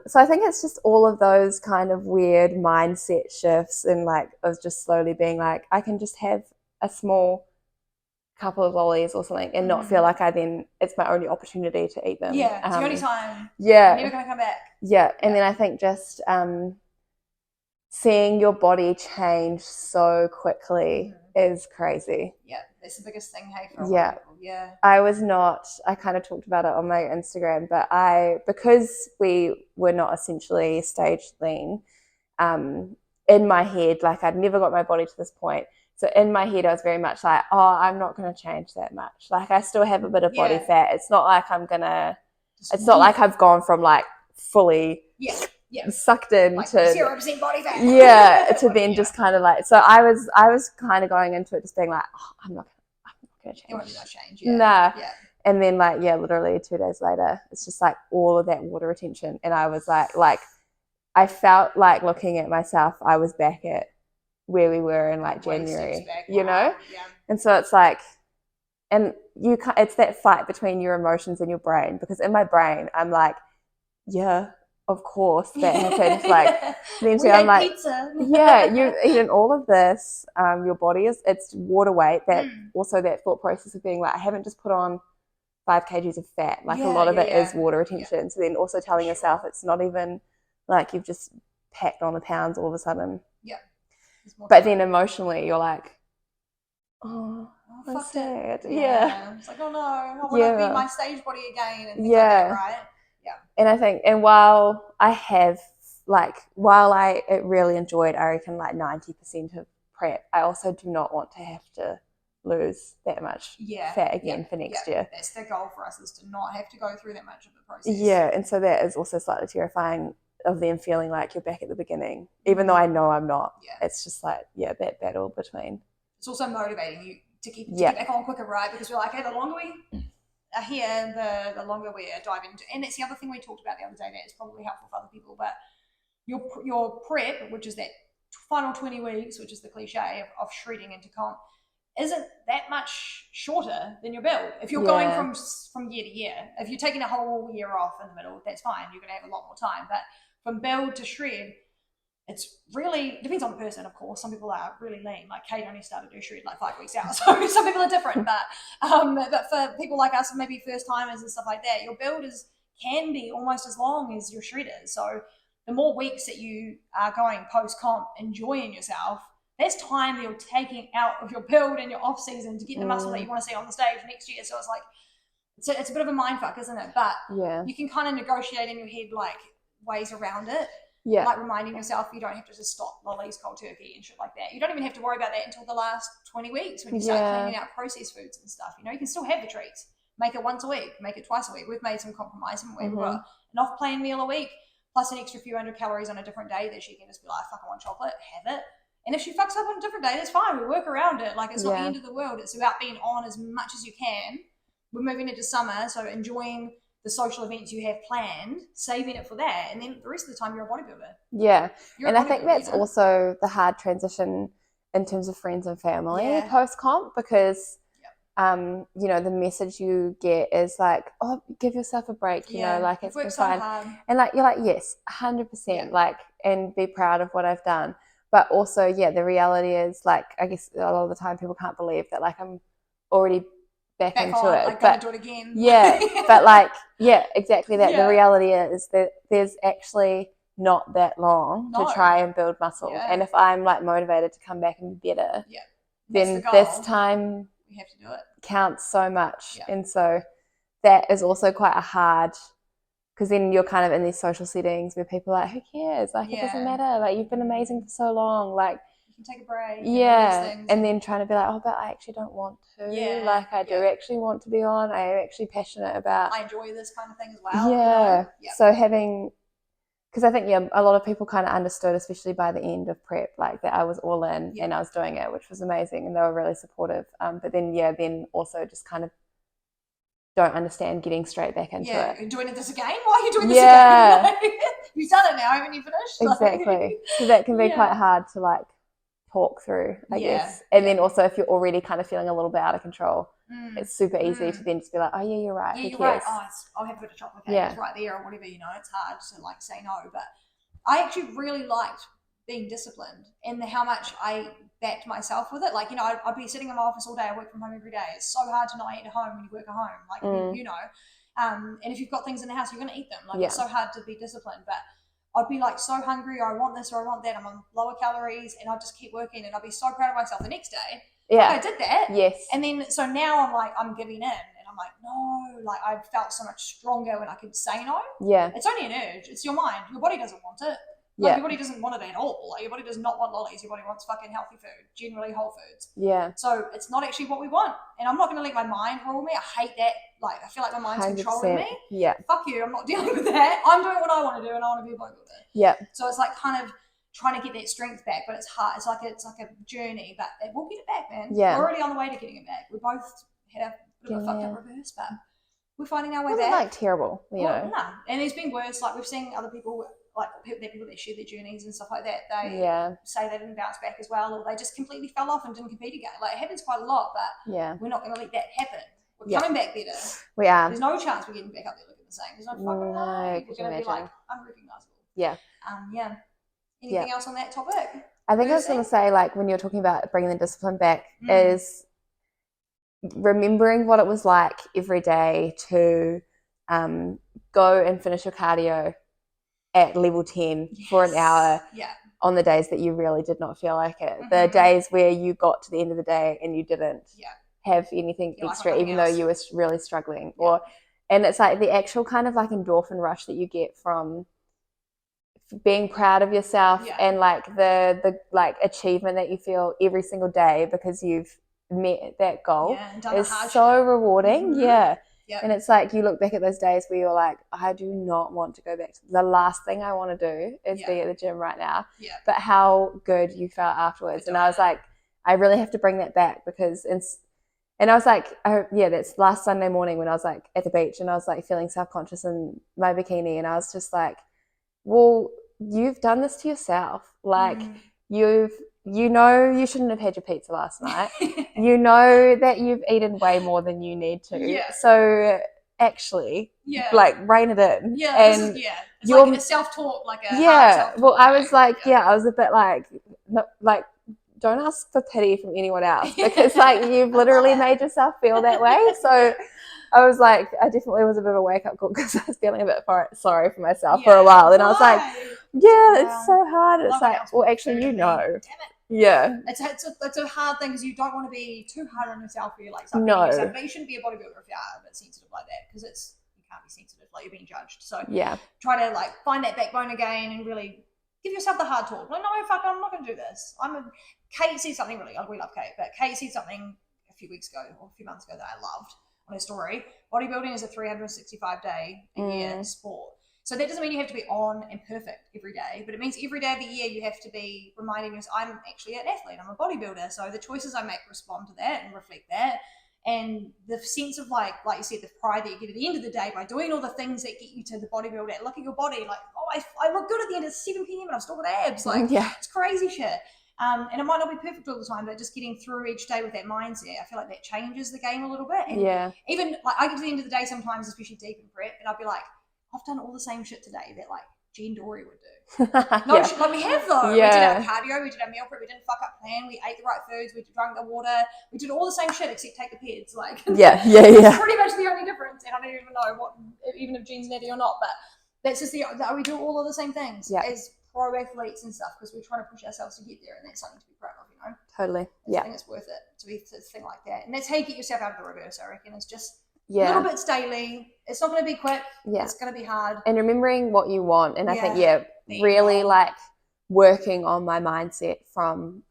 So I think it's just all of those kind of weird mindset shifts and like of just slowly being like, I can just have a small couple of lollies or something and not feel like it's my only opportunity to eat them. Yeah, it's the only time. Yeah. You're never going to come back. Yeah, and then I think just seeing your body change so quickly is crazy. Yeah, that's the biggest thing, hey, for a lot of people. Yeah. I kind of talked about it on my Instagram, but because we were not essentially stage lean, in my head, like I'd never got my body to this point. So in my head, I was very much like, oh, I'm not going to change that much. Like I still have a bit of body fat. It's not like it's not like I've gone from like fully sucked in like to 0% body fat. To then just kind of like, so I was kind of going into it just being like, oh, I'm not going to change. You won't do that change. Nah. Yeah. And then like, literally 2 days later, it's just like all of that water retention. And I was like, I felt like looking at myself, I was back at where we were in like January, you know? Yeah. And so it's like, and it's that fight between your emotions and your brain, because in my brain, I'm like, yeah, of course that happened. Like, then I'm like, pizza. You've eaten all of this. Your body it's water weight. That also that thought process of being like, I haven't just put on 5 kgs of fat. Like a lot of it is water retention. Yeah. So then also telling yourself it's not even like you've just packed on the pounds all of a sudden. Yeah. But then emotionally, you're like, oh, I'm sad. Yeah. It's like, oh no, I want to be my stage body again. And things like that, right? Yeah. And I think, and while I really enjoyed, I reckon like 90% of prep, I also do not want to have to lose that much fat again for next year. That's the goal for us, is to not have to go through that much of the process. Yeah. And so that is also slightly terrifying, of them feeling like you're back at the beginning, even though I know I'm not. It's just like, that battle between. It's also motivating you to get back on quicker, right? Because we're like, hey, the longer we are here, the longer we're diving into. And that's the other thing we talked about the other day that is probably helpful for other people. But your prep, which is that final 20 weeks, which is the cliche of shredding into comp, isn't that much shorter than your build. If you're going from year to year, if you're taking a whole year off in the middle, that's fine. You're going to have a lot more time. But from build to shred, it's really depends on the person, of course. Some people are really lean. Like Kate only started her shred like 5 weeks out, so some people are different. But for people like us, maybe first timers and stuff like that, your build can be almost as long as your shredders. So the more weeks that you are going post comp, enjoying yourself, that's time that you're taking out of your build and your off season to get the muscle that you want to see on the stage next year. So it's like it's a bit of a mind fuck, isn't it? But you can kind of negotiate in your head like, ways around it. Yeah. Like reminding yourself you don't have to just stop lollies cold turkey and shit like that. You don't even have to worry about that until the last 20 weeks when you start cleaning out processed foods and stuff. You know, you can still have the treats. Make it once a week, make it twice a week. We've made some compromise, haven't we? We've got an off-plan meal a week, plus an extra few hundred calories on a different day that she can just be like, fuck, I want chocolate, have it. And if she fucks up on a different day, that's fine. We work around it. Like, it's not the end of the world. It's about being on as much as you can. We're moving into summer, so enjoying the social events you have planned, saving it for that, and then the rest of the time you're a bodybuilder. Yeah. And I think that's also the hard transition in terms of friends and family post-comp, because you know, the message you get is like, oh, give yourself a break, you know, like it's been fine. And like, you're like, yes, 100%, like, and be proud of what I've done. But also, the reality is, like, I guess a lot of the time people can't believe that, like, I'm already back into it. Like, but do it again. But like, exactly that. The reality is that there's actually not that long to try and build muscle. And if I'm like motivated to come back and be better, then this time we have to do it. Counts so much. And so that is also quite a hard, because then you're kind of in these social settings where people are like, who cares? Like, it doesn't matter. Like, you've been amazing for so long. Like, you can take a break. And then trying to be like, oh, but I actually don't want to. Like, I do actually want to be on. I am actually passionate about. I enjoy this kind of thing as well. You know? So having, because I think, a lot of people kind of understood, especially by the end of prep, like that I was all in and I was doing it, which was amazing. And they were really supportive. But then, then also just kind of don't understand getting straight back into it. You're doing this again? Why are you doing this again? You've done it now, haven't you finished? Exactly. So that can be quite hard to like talk through, I guess. And then also if you're already kind of feeling a little bit out of control, it's super easy to then just be like, oh yeah, you're right. Yeah, you're right. Oh, I'll have a bit of chocolate cake. It's right there or whatever, you know. It's hard to like say no. But I actually really liked being disciplined and how much I backed myself with it. Like, you know, I'd be sitting in my office all day. I work from home every day. It's so hard to not eat at home when you work at home. Like, you know. And if you've got things in the house, you're going to eat them. Like, it's so hard to be disciplined. But I'd be like so hungry, or I want this or I want that. I'm on lower calories, and I'd just keep working, and I'd be so proud of myself the next day. Like, I did that. And then, so now I'm like, I'm giving in, and I'm like, no, like I felt so much stronger when I could say no. It's only an urge. It's your mind. Your body doesn't want it. Like, your body doesn't want it at all. Like, your body does not want lollies. Your body wants fucking healthy food, generally whole foods. So it's not actually what we want. And I'm not going to let my mind rule me. I hate that. Like, I feel like my mind's 100%. Controlling me. Fuck you. I'm not dealing with that. I'm doing what I want to do, and I want to be a bodybuilder. So it's like kind of trying to get that strength back, but it's hard. It's like a journey, but we'll get it back, man. We're already on the way to getting it back. We both had a bit of a fucked up reverse, but we're finding our way back. Like terrible, you know. No. And there's been worse. Like, we've seen other people, like people that share their journeys and stuff like that, they say they didn't bounce back as well, or they just completely fell off and didn't compete again. Like, it happens quite a lot, but we're not going to let that happen. We're coming back better. We are. There's no chance we're getting back up there looking the same. There's no fucking way. We're going to be like unrecognizable. Anything else on that topic? I think I was going to say, like, when you're talking about bringing the discipline back, is remembering what it was like every day to go and finish your cardio at level 10 for an hour on the days that you really did not feel like it. The days where you got to the end of the day and you didn't have anything extra, even though you were really struggling. And it's like the actual kind of like endorphin rush that you get from being proud of yourself and like the like achievement that you feel every single day because you've met that goal is so rewarding. And it's like you look back at those days where you're like, I do not want to go back to the last thing I want to do is be at the gym right now. But how good you felt afterwards. And I was like, I really have to bring that back because and I was like, that's last Sunday morning when I was like at the beach and I was like feeling self-conscious in my bikini, and I was just like, well, you've done this to yourself. Like you know you shouldn't have had your pizza last night. You know that you've eaten way more than you need to. So actually, like rein it in. And it's like a self-talk, like a well, I was like, I was a bit like, no, like, don't ask for pity from anyone else because like you've literally made yourself feel that way. So I was like, I definitely was a bit of a wake-up call because I was feeling a bit sorry for myself for a while. And I was like, it's so hard. It's like, well, actually, you know. Damn it. Yeah. It's a hard thing because you don't want to be too hard on yourself or you're like, stop being yourself. But you shouldn't be a bodybuilder if you are a bit sensitive like that because can't be sensitive, like you're being judged. So yeah, try to like find that backbone again and really give yourself the hard talk. Like, no, fuck, I'm not going to do this. Kate said something really, we love Kate, but Kate said something a few weeks ago or a few months ago that I loved on her story. Bodybuilding is a 365-day a year sport. So that doesn't mean you have to be on and perfect every day, but it means every day of the year you have to be reminding yourself, I'm actually an athlete, I'm a bodybuilder. So the choices I make respond to that and reflect that. And the sense of like you said, the pride that you get at the end of the day by doing all the things that get you to the bodybuilder, look at your body, like, oh, I look good at the end of 7 p.m. and I've still got abs. Like, it's crazy shit. And it might not be perfect all the time, but just getting through each day with that mindset, I feel like that changes the game a little bit. And even like I get to the end of the day sometimes, especially deep in prep, and I'll be like, I've done all the same shit today that like Jen Dory would do. Like we have though. We did our cardio, we did our meal prep, we didn't fuck up plan, we ate the right foods, we drank the water, we did all the same shit except take the peds. Like it's pretty much the only difference. And I don't even know what, even if Jen's natty or not, but that's just we do all of the same things as pro athletes and stuff, because we're trying to push ourselves to get there, and that's something to be proud of, you know. Totally. I think it's worth it to think like that, and that's how you get yourself out of the reverse. I reckon it's just little bits daily. It's not going to be quick. It's going to be hard. And remembering what you want. And I think, really like working on my mindset from,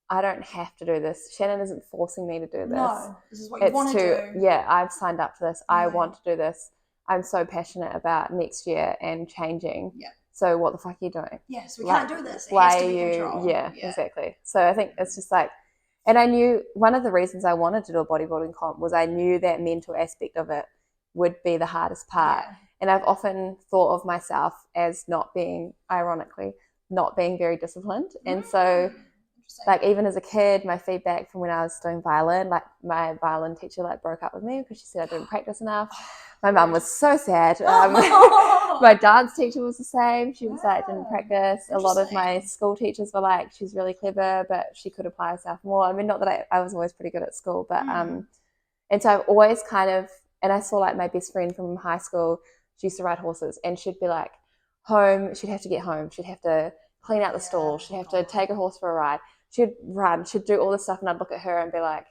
I don't have to do this. Shannon isn't forcing me to do this. No, this is what you want to do. Yeah, I've signed up for this. I want to do this. I'm so passionate about next year and changing. Yeah. So what the fuck are you doing? Yes, we can't do this. It why has to are be you? controlled. Yeah, exactly. So I think it's just like, and I knew one of the reasons I wanted to do a bodybuilding comp was I knew that mental aspect of it would be the hardest part. Yeah. And I've often thought of myself as not being, ironically, not being very disciplined. And so like even as a kid, my feedback from when I was doing violin, like my violin teacher like broke up with me because she said I didn't practice enough. My mum was so sad. My dance teacher was the same. She was like, didn't practice. A lot of my school teachers were like, she's really clever, but she could apply herself more. I mean, not that I was always pretty good at school, but and so I've always kind of, and I saw like my best friend from high school, she used to ride horses, and she'd be like home, she'd have to get home, she'd have to clean out the stall, she'd have to take a horse for a ride, she'd run, she'd do all this stuff, and I'd look at her and be like,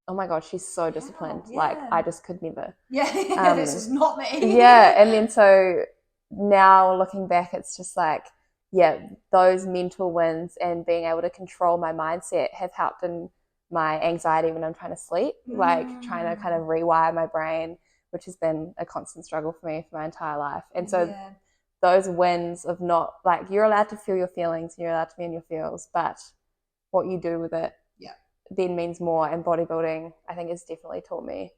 oh my God, she's so disciplined. Like I just could never. This is not me. And then so now looking back, it's just like, those mental wins and being able to control my mindset have helped in my anxiety when I'm trying to sleep, like trying to kind of rewire my brain, which has been a constant struggle for me for my entire life. And so those wins of not, like, you're allowed to feel your feelings, you're allowed to be in your feels, but what you do with it then means more. And bodybuilding, I think, has definitely taught me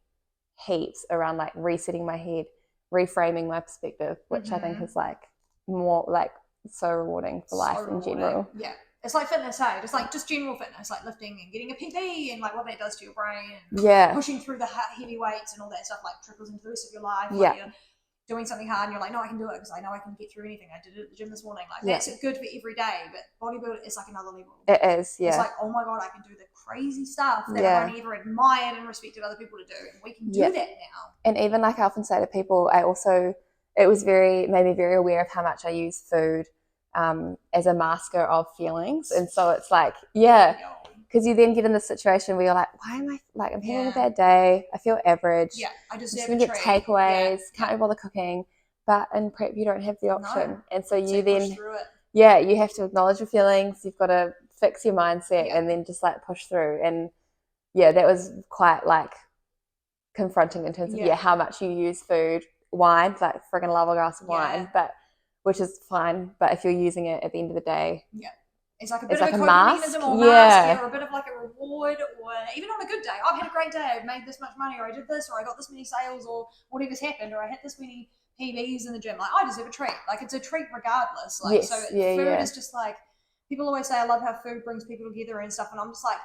heaps around like resetting my head, reframing my perspective, which I think is like more like so rewarding for life in general. It's like fitness, hey? It's like just general fitness, like lifting and getting a PB and like what that does to your brain, and pushing through the heavy weights and all that stuff like trickles into the rest of your life. Like you're doing something hard and you're like, no, I can do it because I know I can get through anything. I did it at the gym this morning. Like that's good for every day, but bodybuilding is like another level. It is, It's like, oh my God, I can do the crazy stuff that I've only ever admired and respected other people to do, and we can do that now. And even like I often say to people, it was made me very aware of how much I use food as a masker of feelings. And so it's like, because you then get in this situation where you're like, why am I, like, I'm having a bad day, I feel average, I just can get takeaways, can't be bothered cooking, but in prep you don't have the option. And so you then you have to acknowledge your feelings, you've got to fix your mindset and then just like push through. And that was quite like confronting in terms of how much you use food. Wine, like friggin' love a glass of wine, but which is fine, but if you're using it at the end of the day, it's like a bit of a coping mechanism or mask, or a bit of like a reward, or even on a good day, I've had a great day, I've made this much money, or I did this, or I got this many sales, or whatever's happened, or I hit this many PBs in the gym. Like I deserve a treat. Like it's a treat regardless. Like food is just like, people always say I love how food brings people together and stuff, and I'm just like,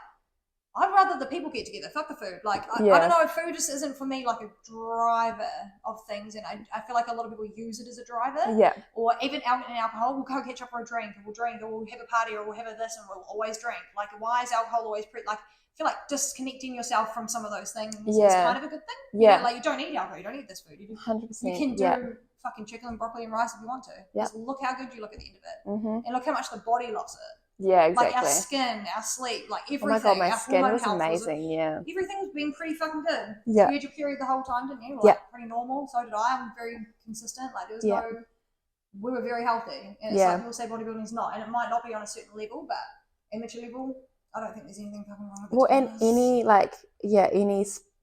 I'd rather the people get together. Fuck the food. Like, I don't know, food just isn't for me like a driver of things. And I feel like a lot of people use it as a driver. Or even alcohol, we'll go catch up for a drink, or we'll drink, or we'll have a party, or we'll have this, and we'll always drink. Like, why is alcohol always like, I feel like disconnecting yourself from some of those things is kind of a good thing. You know, like you don't eat alcohol, you don't eat this food. You 100%. You can do fucking chicken and broccoli and rice if you want to. Just look how good you look at the end of it. And look how much the body loves it. Yeah, Like our exactly. skin, our sleep, like everything. Oh my God, my our skin hormone was health amazing. Yeah. everything's been pretty fucking good. Yeah. So you had your period the whole time, didn't you? Yeah. Like pretty normal. So did I. I'm very consistent. Like there was Yeah. no, we were very healthy. And it's Yeah. like people say bodybuilding's not, and it might not be on a certain level, but amateur level, I don't think there's anything fucking wrong with it. Well, and any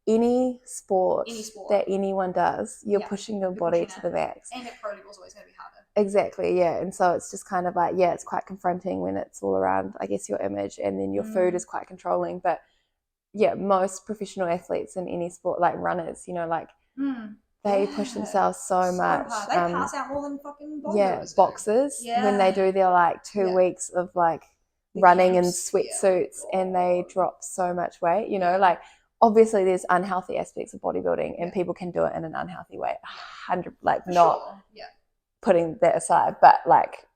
any sport that anyone does, you're pushing your body to the max. And at pro level is always going to be harder. Exactly, yeah. And so it's just kind of like, yeah, it's quite confronting when it's all around, I guess, your image, and then your food is quite controlling. But yeah, most professional athletes in any sport, like runners, you know, like they push themselves so much. Hard. They pass out more than fucking bodybuilders. Yeah, boxers, when they do their like 2 weeks of like running in sweatsuits and they drop so much weight, you know, like obviously there's unhealthy aspects of bodybuilding and people can do it in an unhealthy way, 100, like for not putting that aside, but like,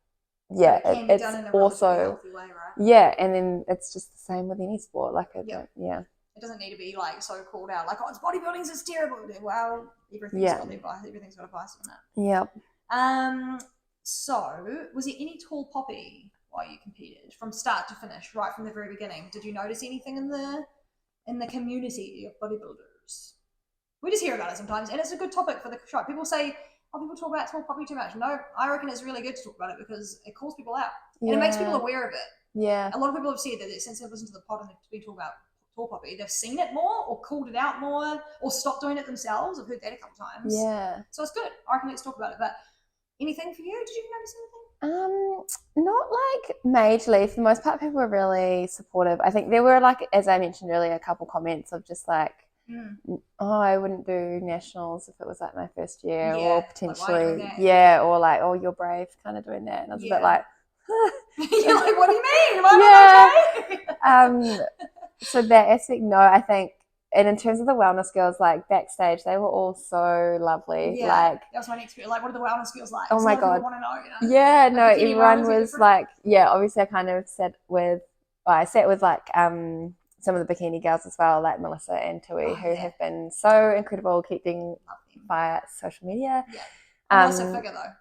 yeah, it's also, way, right? Yeah, and then it's just the same with any sport, like, it doesn't need to be like so called out, like, oh, it's bodybuilding, it's terrible. Well, everything's got their vice, everything's got a vice on it. Yeah. So was there any tall poppy while you competed from start to finish, right from the very beginning? Did you notice anything in the community of bodybuilders? We just hear about it sometimes, and it's a good topic for the show. People say, oh, people talk about tall poppy too much. No, I reckon it's really good to talk about it because it calls people out and it makes people aware of it. Yeah. A lot of people have said that since they've listened to the pod and they've been talking about tall poppy, they've seen it more or called it out more or stopped doing it themselves. I've heard that a couple times. Yeah. So it's good. I reckon let's talk about it. But anything for you? Did you notice anything? Not like majorly. For the most part, people were really supportive. I think there were, like, as I mentioned earlier, a couple comments of just like, oh, I wouldn't do nationals if it was like my first year, or potentially, like, or like, oh, you're brave, kind of doing that. And I was a bit like, you're like, what do you mean? Am I not okay? So that aspect, no, I think. And in terms of the wellness girls, like backstage, they were all so lovely. Yeah, like, that was my next question. Like, what are the wellness girls like? Oh my God. I want to know, you know? Yeah, like, no, everyone was like, obviously I kind of sat with like some of the bikini girls as well, like Melissa and Tui, who have been so incredible keeping via social media. Yeah. Melissa figure though.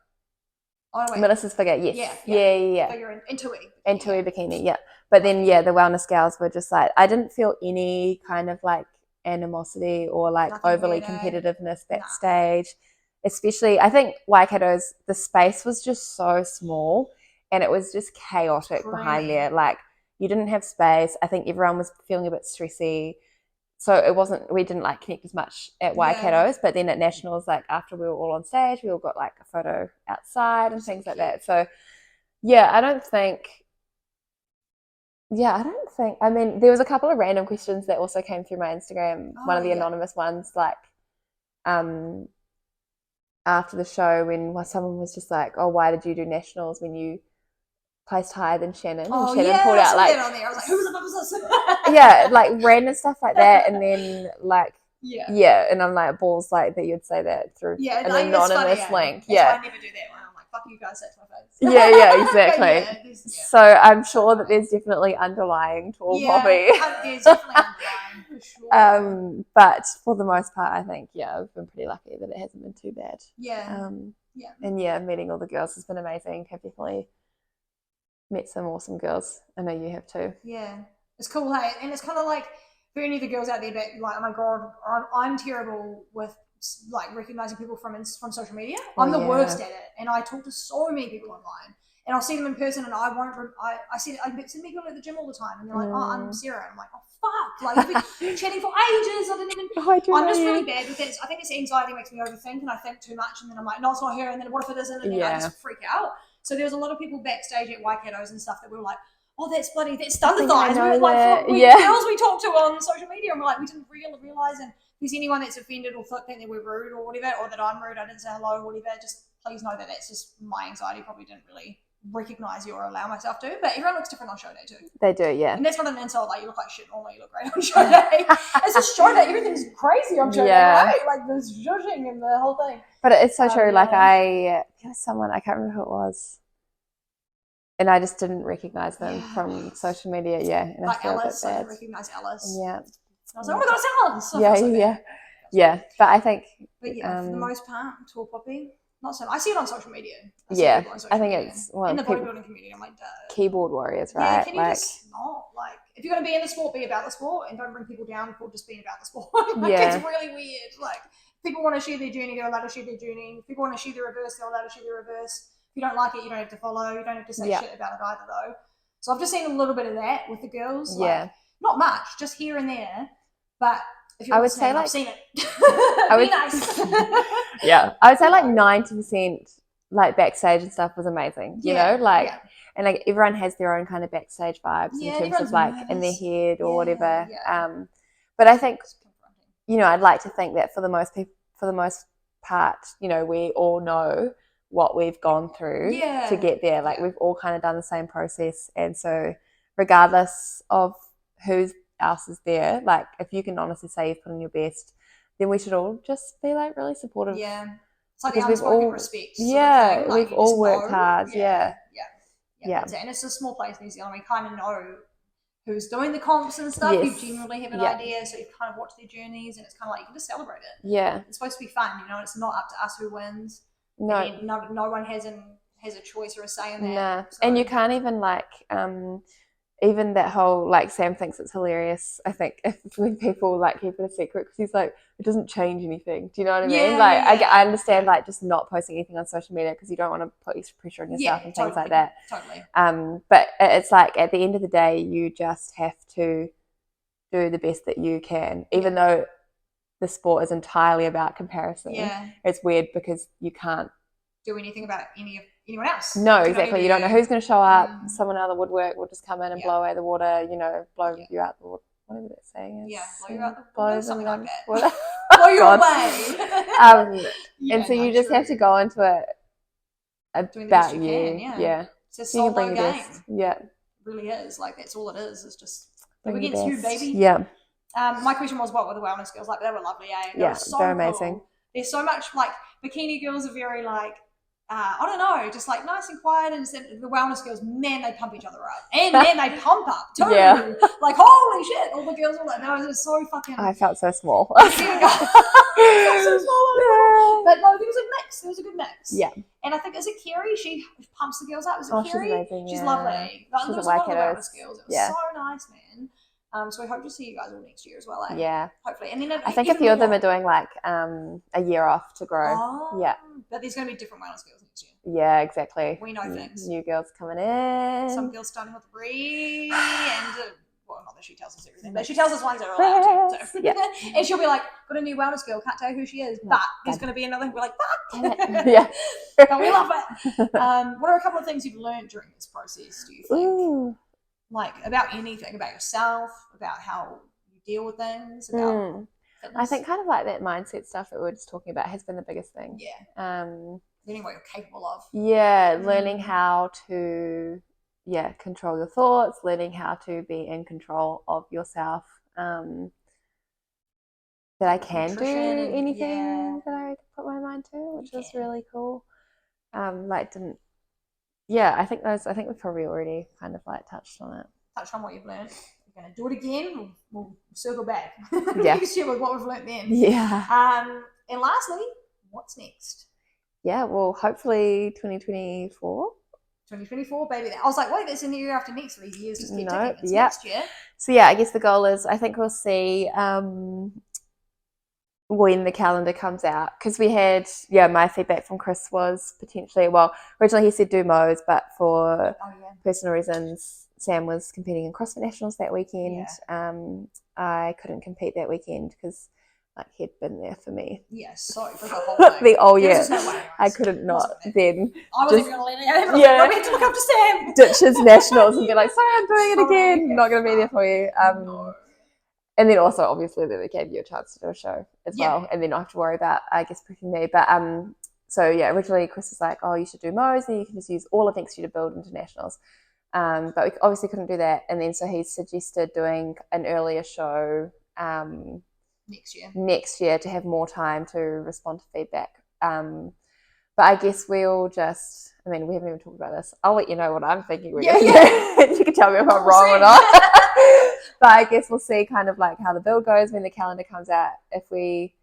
Oh, wait. Melissa's figure, yes. Yeah. Figure and Tui. And Tui bikini, yeah. But then, the wellness gals were just like, I didn't feel any kind of like animosity or like overly competitiveness backstage. Especially, I think Waikato's, the space was just so small and it was just chaotic behind there. Like, you didn't have space. I think everyone was feeling a bit stressy. So we didn't like connect as much at Waikato's, but then at Nationals, like after we were all on stage, we all got like a photo outside and things like that. So I don't think, I mean, there was a couple of random questions that also came through my Instagram. One of the anonymous ones, like, after the show when someone was just like, oh, why did you do Nationals when you placed higher than Shannon? And Shannon pulled out like, on there. I was like, who was this? like random stuff like that. And then like, and I'm like, balls like that you'd say that through an anonymous link. That's why I never do that one. I'm like, fuck you guys, say it to my face. Exactly. So I'm sure that there's definitely underlying tall poppy. There's definitely underlying, for sure. But for the most part, I think, I've been pretty lucky that it hasn't been too bad. And meeting all the girls has been amazing. I've definitely met some awesome girls. I know you have too. Yeah, it's cool, hey? And it's kind of like, for any of the girls out there that like, oh my God, I'm terrible with like recognizing people from social media. I'm the worst at it, and I talk to so many people online, and I'll see them in person, and I won't. I see people at the gym all the time, and they're like, "Oh, I'm Sarah." I'm like, "Oh fuck!" Like I've been chatting for ages. I didn't even. I'm just really bad with it. I think this anxiety makes me overthink, and I think too much, and then I'm like, "No, it's not her." And then what if it isn't? And then I just freak out. So there was a lot of people backstage at Waikato's and stuff that were like, oh, that's thunder thighs. We were like, girls we talked to on social media, and we're like, we didn't realize. And if there's anyone that's offended or think that we're rude or whatever, or that I'm rude, I didn't say hello or whatever, just please know that that's just my anxiety. Probably didn't really recognize you or allow myself to. But everyone looks different on show day too. They do, yeah. And that's not an insult. Like, you look like shit normally, you look great on show day. It's just show day. Everything's crazy on show day, right? Like there's judging and the whole thing. But it's so true. Like I can't remember who it was. And I just didn't recognize them from social media, and like I feel Alice, a bit bad. I didn't recognize Alice. Yeah. And I was like, oh my God, it's Alice. Yeah. But I think. But for the most part, tall poppy. not so. I see it on social media. I think it's in the bodybuilding community. I'm like, duh. Keyboard warriors, right? Yeah, can you just not if you're going to be in the sport, be about the sport, and don't bring people down for just being about the sport. It's really weird. Like, people want to share their journey, they're allowed to share their journey. If people want to share the reverse, they're allowed to share the reverse. If you don't like it, you don't have to follow. You don't have to say shit about it either, though. So I've just seen a little bit of that with the girls. Not much, just here and there. But if you're I've seen it. Be nice. I would say 90% backstage and stuff was amazing. You know, and everyone has their own kind of backstage vibes in terms of nervous. In their head or whatever. But I think, I'd like to think that for the most part, we all know what we've gone through to get there. We've all kind of done the same process, and so regardless of who else is there, if you can honestly say you've put in your best, then we should all just be really supportive. It's like the unspoken respect. We've all worked hard. And it's a small place, New Zealand. We kind of know who's doing the comps and stuff. You genuinely have an idea, so you've kind of watched their journeys, and it's kind of you can just celebrate it. It's supposed to be fun, It's not up to us who wins. No one has a choice or a say in that. Nah. So. And you can't even even that whole Sam thinks it's hilarious. I think when people keep it a secret, because he's it doesn't change anything. Do you know what I mean? I understand just not posting anything on social media because you don't want to put pressure on yourself and things like that. Totally. But it's at the end of the day, you just have to do the best that you can, even though the sport is entirely about comparison. It's weird because you can't do anything about anyone else. No, exactly. You don't know who's going to show up. Someone out of the woodwork will just come in and blow away the water, blow you out the water. Whatever that saying is. Blow you out the water. Something like that. Water. Blow you away. And so you just have to go into it about you. It's a solo game. It really is. That's all it is. It's just against you, baby. My question was, what were the wellness girls like? They were lovely, eh? They were so they're amazing. Cool. There's so much bikini girls are very I don't know, just nice and quiet, and the wellness girls, man, they pump each other up, and man, they pump up too. Holy shit, all the girls were no, it was so fucking. I felt so small. I felt so small. But no, there was a mix. There was a good mix. And I think, is it Kerry? She pumps the girls up. Is it Kerry? She's amazing. She's lovely. There was a lot of wellness girls. It was so nice, man. So we hope to see you guys all next year as well. Hopefully. And then I think a few of them are doing a year off to grow. But there's going to be different wellness girls next year. Yeah, exactly. We know things. New girls coming in. Some girls starting with Bree, and well, not that she tells us everything, but she tells us ones that are allowed to. So. And she'll be got a new wellness girl. Can't tell you who she is, but there's going to be another. We're fuck. But we love it. What are a couple of things you've learned during this process? Do you think? About anything, about yourself, about how you deal with things, about fitness? I think kind of that mindset stuff that we were just talking about has been the biggest thing. Learning what you're capable of. Learning how to control your thoughts, learning how to be in control of yourself. That I can do anything that I put my mind to, which is really cool. I think we've probably already kind of touched on it. Touched on what you've learned. We're going to do it again. We'll circle back next year with what we've learned then. And lastly, what's next? Well, hopefully 2024. 2024, baby. I was wait, that's in the year after next. So these years just keep ticking. It's next year. So I guess the goal is, I think we'll see when the calendar comes out, because we had my feedback from Chris was potentially, originally he said do Mo's, but for personal reasons Sam was competing in CrossFit Nationals that weekend. I couldn't compete that weekend because he'd been there for me for the whole thing. the whole year. No way, I couldn't not then I wasn't even going to let it happen. I had to look up to Sam, ditch his nationals and be sorry, I'm doing it again, not going to be there for you. And then also, obviously, that they gave you a chance to do a show as well, and then not have to worry about, I guess, pushing me. But originally Chris was you should do Mo's, and you can just use all of next year to build into nationals. But we obviously couldn't do that, and then so he suggested doing an earlier show next year to have more time to respond to feedback. But I guess we'll just, we haven't even talked about this. I'll let you know what I'm thinking. You can tell me if I'm wrong or not. But I guess we'll see kind of how the build goes when the calendar comes out. If we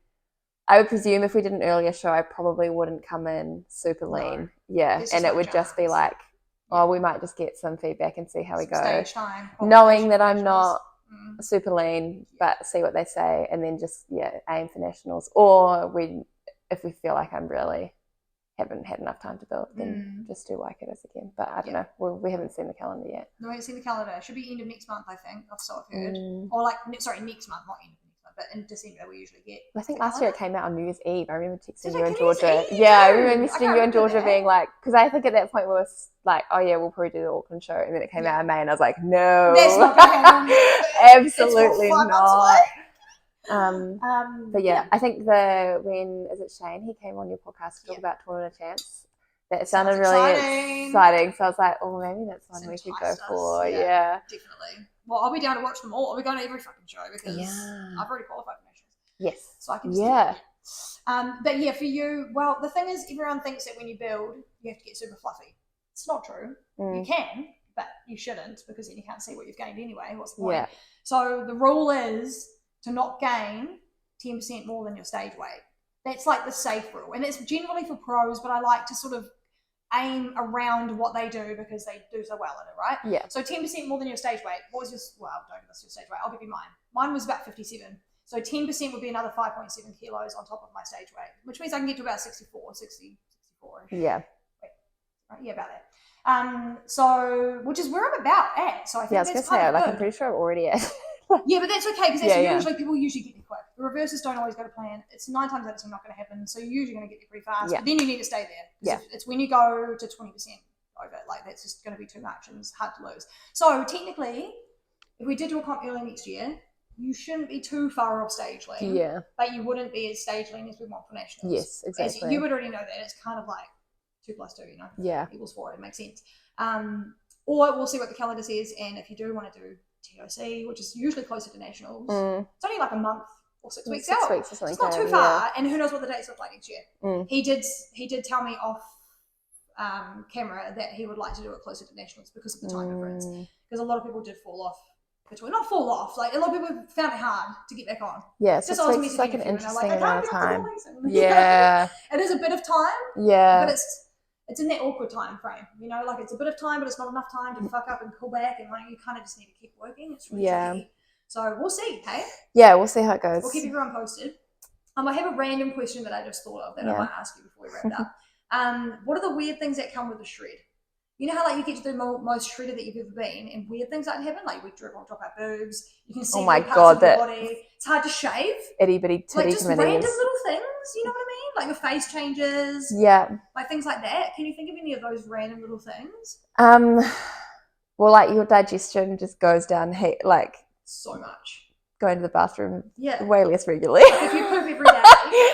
I would presume if we did an earlier show, I probably wouldn't come in super lean. Yeah, There's and just it no would just be chance. like, oh, we might just get some feedback and see how we go. Stage time. Knowing that I'm not Mm. super lean, but see what they say, and then just aim for nationals. Or if we feel like I'm really haven't had enough time to build, then just do Waikatos again. But I don't know. We haven't seen the calendar yet. No, we haven't seen the calendar. It should be end of next month, I think. I've so heard. Or like, sorry, next month, not end of next month, but in December we usually get. I think last year it came out on New Year's Eve. I remember texting you and New Year's Georgia. Eve Yeah, I too. remember I messaging can't you and Georgia remember that. being like, because I think at that point we were like, oh yeah, we'll probably do the Auckland show, and then it came out in May, and I was like, no, That's not gonna happen. absolutely It's 4 months not. away. But yeah, I think when is it Shane? He came on your podcast to talk about Tournament of Champs. That sounded really exciting. So I was like, oh, maybe that's one we could go for. Yeah, definitely. Well, I'll be down to watch them all. I'll be going to every fucking show because I've already qualified for nationals. Yes. So I can just do it. But yeah, for you, well, the thing is, everyone thinks that when you build, you have to get super fluffy. It's not true. You can, but you shouldn't, because then you can't see what you've gained anyway. What's the point? Yeah. So the rule is to not gain 10% more than your stage weight. That's like the safe rule. And it's generally for pros, but I like to sort of aim around what they do because they do so well at it, right? Yeah. So 10% more than your stage weight. What was your, don't give us your stage weight. I'll give you mine. Mine was about 57. So 10% would be another 5.7 kilos on top of my stage weight, which means I can get to about 64. Yeah. Right? Yeah, about that. So, which is where I'm about at. So I think that's kind of good. I'm pretty sure I'm already at. Yeah, but that's okay because that's people usually get there quick. The reverses don't always go to plan. It's 9 times out of 10 not going to happen. So you're usually going to get there pretty fast. Yeah. But then you need to stay there. Yeah. It's when you go to 20% over, like that's just going to be too much and it's hard to lose. So technically, if we did do a comp early next year, you shouldn't be too far off stage lean. Yeah. But you wouldn't be as stage lean as we want for nationals. Yes, exactly. As you would already know that. It's kind of like 2 + 2, you know? Yeah. Equals 4. It makes sense. Or we'll see what the calendar says, and if you do want to do TOC, which is usually closer to nationals, it's only like a month or 6 weeks out. 6 weeks or something. It's not too far, and who knows what the dates look like next year. He did tell me off camera that he would like to do it closer to nationals because of the time difference. Because a lot of people did fall off between, not fall off, like a lot of people found it hard to get back on. Yeah, so it's like an interesting amount of time. Yeah. It is a bit of time. Yeah. But it's in that awkward time frame, you know, like it's a bit of time, but it's not enough time to fuck up and pull back, and like you kind of just need to keep working. It's really tricky. So we'll see, hey? Yeah, we'll see how it goes. We'll keep everyone posted. I have a random question that I just thought of that I might ask you before we wrap up. What are the weird things that come with the shred? You know how like you get to do the most shredded that you've ever been, and weird things like happen, like we drip on top our boobs. You can see parts of your body. It's hard to shave. Itty bitty titty like just random little things. You know what I mean? Like your face changes. Yeah. Like things like that. Can you think of any of those random little things? Well, like your digestion just goes down like so much. Going to the bathroom way less regularly. Like if you poop every day,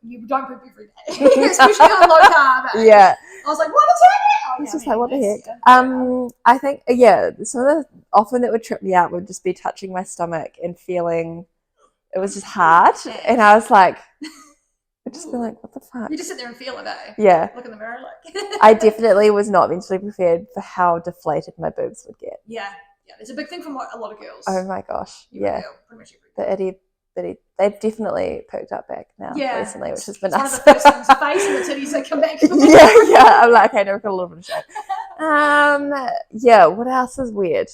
you don't poop every day, especially on low carb. Yeah. I was like, what is happening? It's just like, what the heck? I think, some of the often that would trip me out would just be touching my stomach and feeling it was just hard. And I was like, I'd just be like, what the fuck? You just sit there and feel it, eh? Yeah. Look in the mirror, like. I definitely was not mentally prepared for how deflated my boobs would get. Yeah. Yeah. It's a big thing for a lot of girls. Oh my gosh. Yeah. Pretty much every the itty bitty. They've definitely perked up back now recently, which has been nice. One of the first things, the face and the titties that come back. Yeah. I'm like, okay, now we've got a little bit of shape. What else is weird?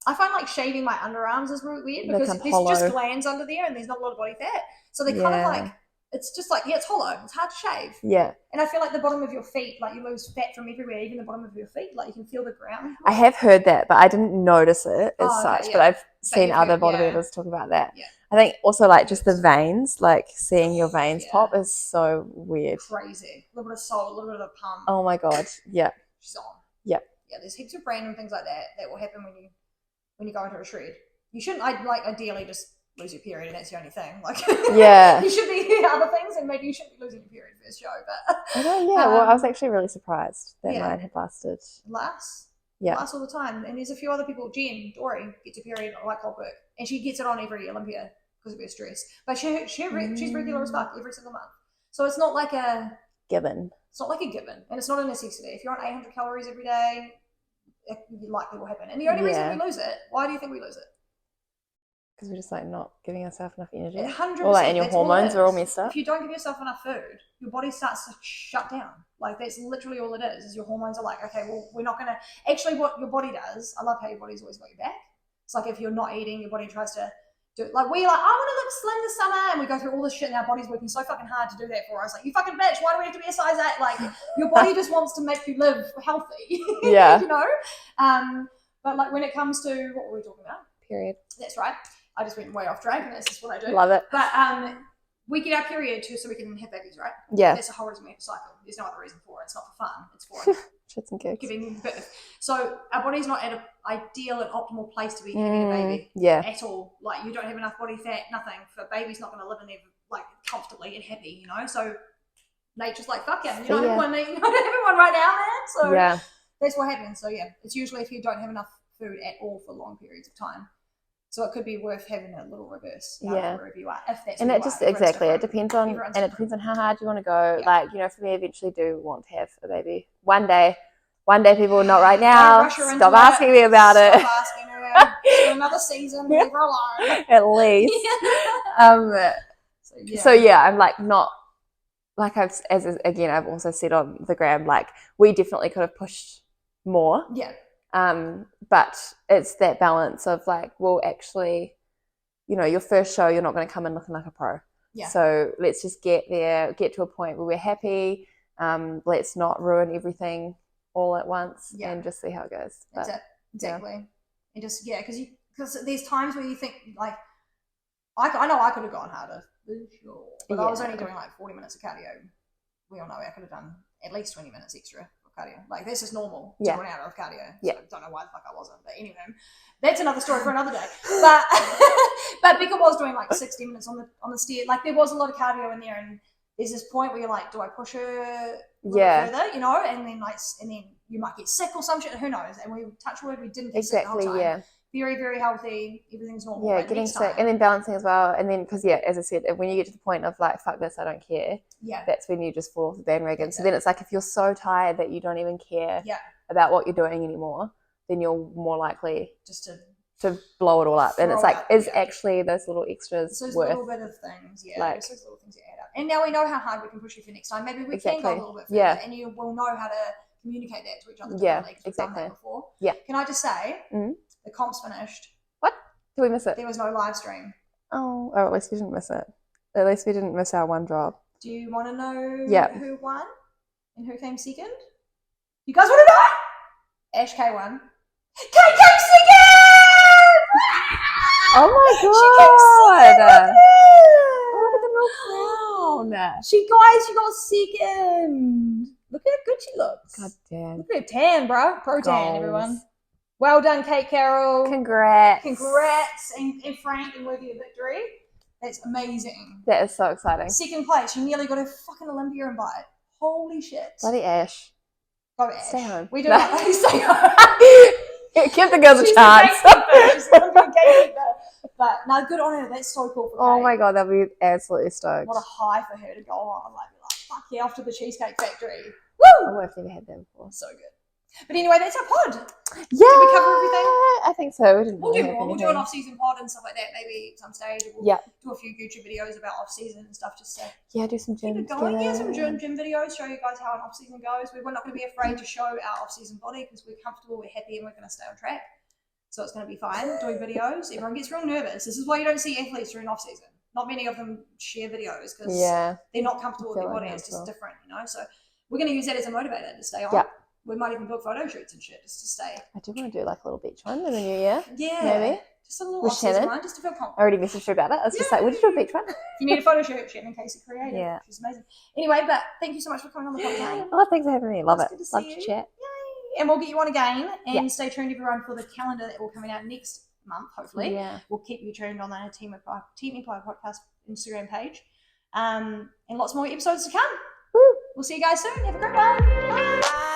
I find like shaving my underarms is really weird because there's just glands under there and there's not a lot of body fat. So they kind of like, it's just like, it's hollow. It's hard to shave. Yeah. And I feel like the bottom of your feet, like you lose fat from everywhere, even the bottom of your feet. Like you can feel the ground. I have heard that, but I didn't notice it as such. But I've seen other bodybuilders talk about that. Yeah. I think also like just the veins, like seeing your veins pop is so weird. Crazy. A little bit of salt, a little bit of a pump. Oh my God. Yeah. She's on. Yeah. Yeah, there's heaps of random things like that will happen when you go into a shred. You shouldn't ideally just lose your period and that's the only thing. Like you should be other things and maybe you shouldn't be losing your period first show. But I was actually really surprised that mine had lasted. Lasts all the time. And there's a few other people, Jen, Dory, gets a period like Holbrook, and she gets it on every Olympia because of her stress. But she's regular as fuck every single month. So it's not like a given. It's not like a given, and it's not a necessity. If you're on 800 calories every day, it likely will happen. And the only reason we lose it, why do you think we lose it? Because we're just like not giving ourselves enough energy. 100%. Or like, and your That's all hormones it are all is. messed up. If you don't give yourself enough food, your body starts to shut down. Like, that's literally all it is your hormones are like, okay, well, we're not going to... Actually, what your body does, I love how your body's always got your back. It's like if you're not eating, your body tries to do it. Like, we're like, I want to look slim this summer, and we go through all this shit, and our body's working so fucking hard to do that for us. Like, you fucking bitch, why do we have to be a size 8? Like, your body just wants to make you live healthy. Yeah. You know? But like, when it comes to... What were we talking about? Period. That's right. I just went way off track, and that's just what I do. Love it. But we get our period too, so we can have babies, right? Yeah. That's a whole reason we have to cycle. There's no other reason for it. It's not for fun. It's for shits and gigs. giving birth. So our body's not at an ideal and optimal place to be having a baby. Yeah. At all. Like, you don't have enough body fat, nothing. For a baby's not going to live in there like comfortably and happy, you know. So nature's like, fuck it. You don't have one right now, man. So yeah. That's what happens. So yeah, it's usually if you don't have enough food at all for long periods of time. So it could be worth having a little reverse wherever you are, if that's and where it you just are. exactly it depends on it depends on how hard you want to go. Yeah. Like, you know, for me, I eventually do want to have a baby one day, people, not right now. Stop asking me about it. Stop asking her. Do another season, leave her alone. At least. So yeah, I'm like not like I've also said on the gram, like we definitely could have pushed more. Yeah. But it's that balance of like, well, actually, you know, your first show, you're not going to come in looking like a pro. Yeah. So let's just get to a point where we're happy. Let's not ruin everything all at once and just see how it goes. That's it. Exactly. Yeah. And just, because there's times where you think like, I know I could have gone harder, for sure. But I was only doing like 40 minutes of cardio. We all know I could have done at least 20 minutes extra. Cardio. Like, this is normal to run out of cardio. So I don't know why the fuck I wasn't. But anyway, that's another story for another day. But Bekah was doing like 60 minutes on the stair. Like, there was a lot of cardio in there, and there's this point where you're like, do I push her a little further? You know, and then you might get sick or some shit. Who knows? And we touch wood, we didn't get sick the whole time. Yeah. Very, very healthy. Everything's normal. Yeah, getting sick and then balancing as well. And then, because, as I said, when you get to the point of like, fuck this, I don't care. Yeah. That's when you just fall off the bandwagon. So then it's like, if you're so tired that you don't even care about what you're doing anymore, then you're more likely just to blow it all up. And it's like, actually those little extras those worth? Little bit of things, like, those little things that add up. And now we know how hard we can push you for next time. Maybe we can go a little bit further, and you will know how to communicate that to each other. Yeah, exactly. Done that before. Yeah. Can I just say, the comp's finished. What? Did we miss it? There was no live stream. Oh, at least we didn't miss it. At least we didn't miss our one job. Do you want to know who won and who came second? You guys want to know? Ash K won. Kate came second! Oh my god! She came second! Look at the little crown. She got second. Look how good she looks. God damn. Look at her tan, bro. Pro tan, everyone. Well done, Kate Carroll. Congrats. And Frank, and worthy of victory. That's amazing. That is so exciting. Second place. She nearly got her fucking Olympia invite. Holy shit. Bloody Ash. Go Ash. Stay home. We do it. Stay home. Give the girls a chance. She's the gatekeeper. But no, good on her. That's so cool for Kate. Oh my god, that'll be absolutely stoked. What a high for her to go on. Like fuck yeah, off to the Cheesecake Factory. Woo! Oh, I've never had that before. So good. But anyway, that's our pod. Yeah. Did we cover everything? I think so. We'll do more. We'll do an off-season pod and stuff like that maybe at some stage. We'll do a few YouTube videos about off-season and stuff just to do some gym. Keep it going. Yeah, some gym videos, show you guys how an off-season goes. We're not going to be afraid to show our off-season body because we're comfortable, we're happy, and we're going to stay on track. So it's going to be fine doing videos. Everyone gets real nervous. This is why you don't see athletes during off-season. Not many of them share videos because they're not comfortable with their body. It's just different, you know. So we're going to use that as a motivator to stay on. Yeah. We might even book photo shoots and shit just to stay. I do want to do like a little beach one in the new year. Yeah. Maybe. Just a little with Shannon. One, just to feel confident. I already messaged her about it. I was just like, would you do a beach one? If you need a photo shoot, Shannon Casey creative. Yeah. She's amazing. Anyway, but thank you so much for coming on the podcast. Oh, thanks for having me. Love it. Love to chat. Yay. And we'll get you on again. And stay tuned, everyone, for the calendar that will coming out next month, hopefully. Yeah. We'll keep you tuned on the Team Empire Podcast Instagram page. And lots more episodes to come. Woo. We'll see you guys soon. Have a great one. Bye.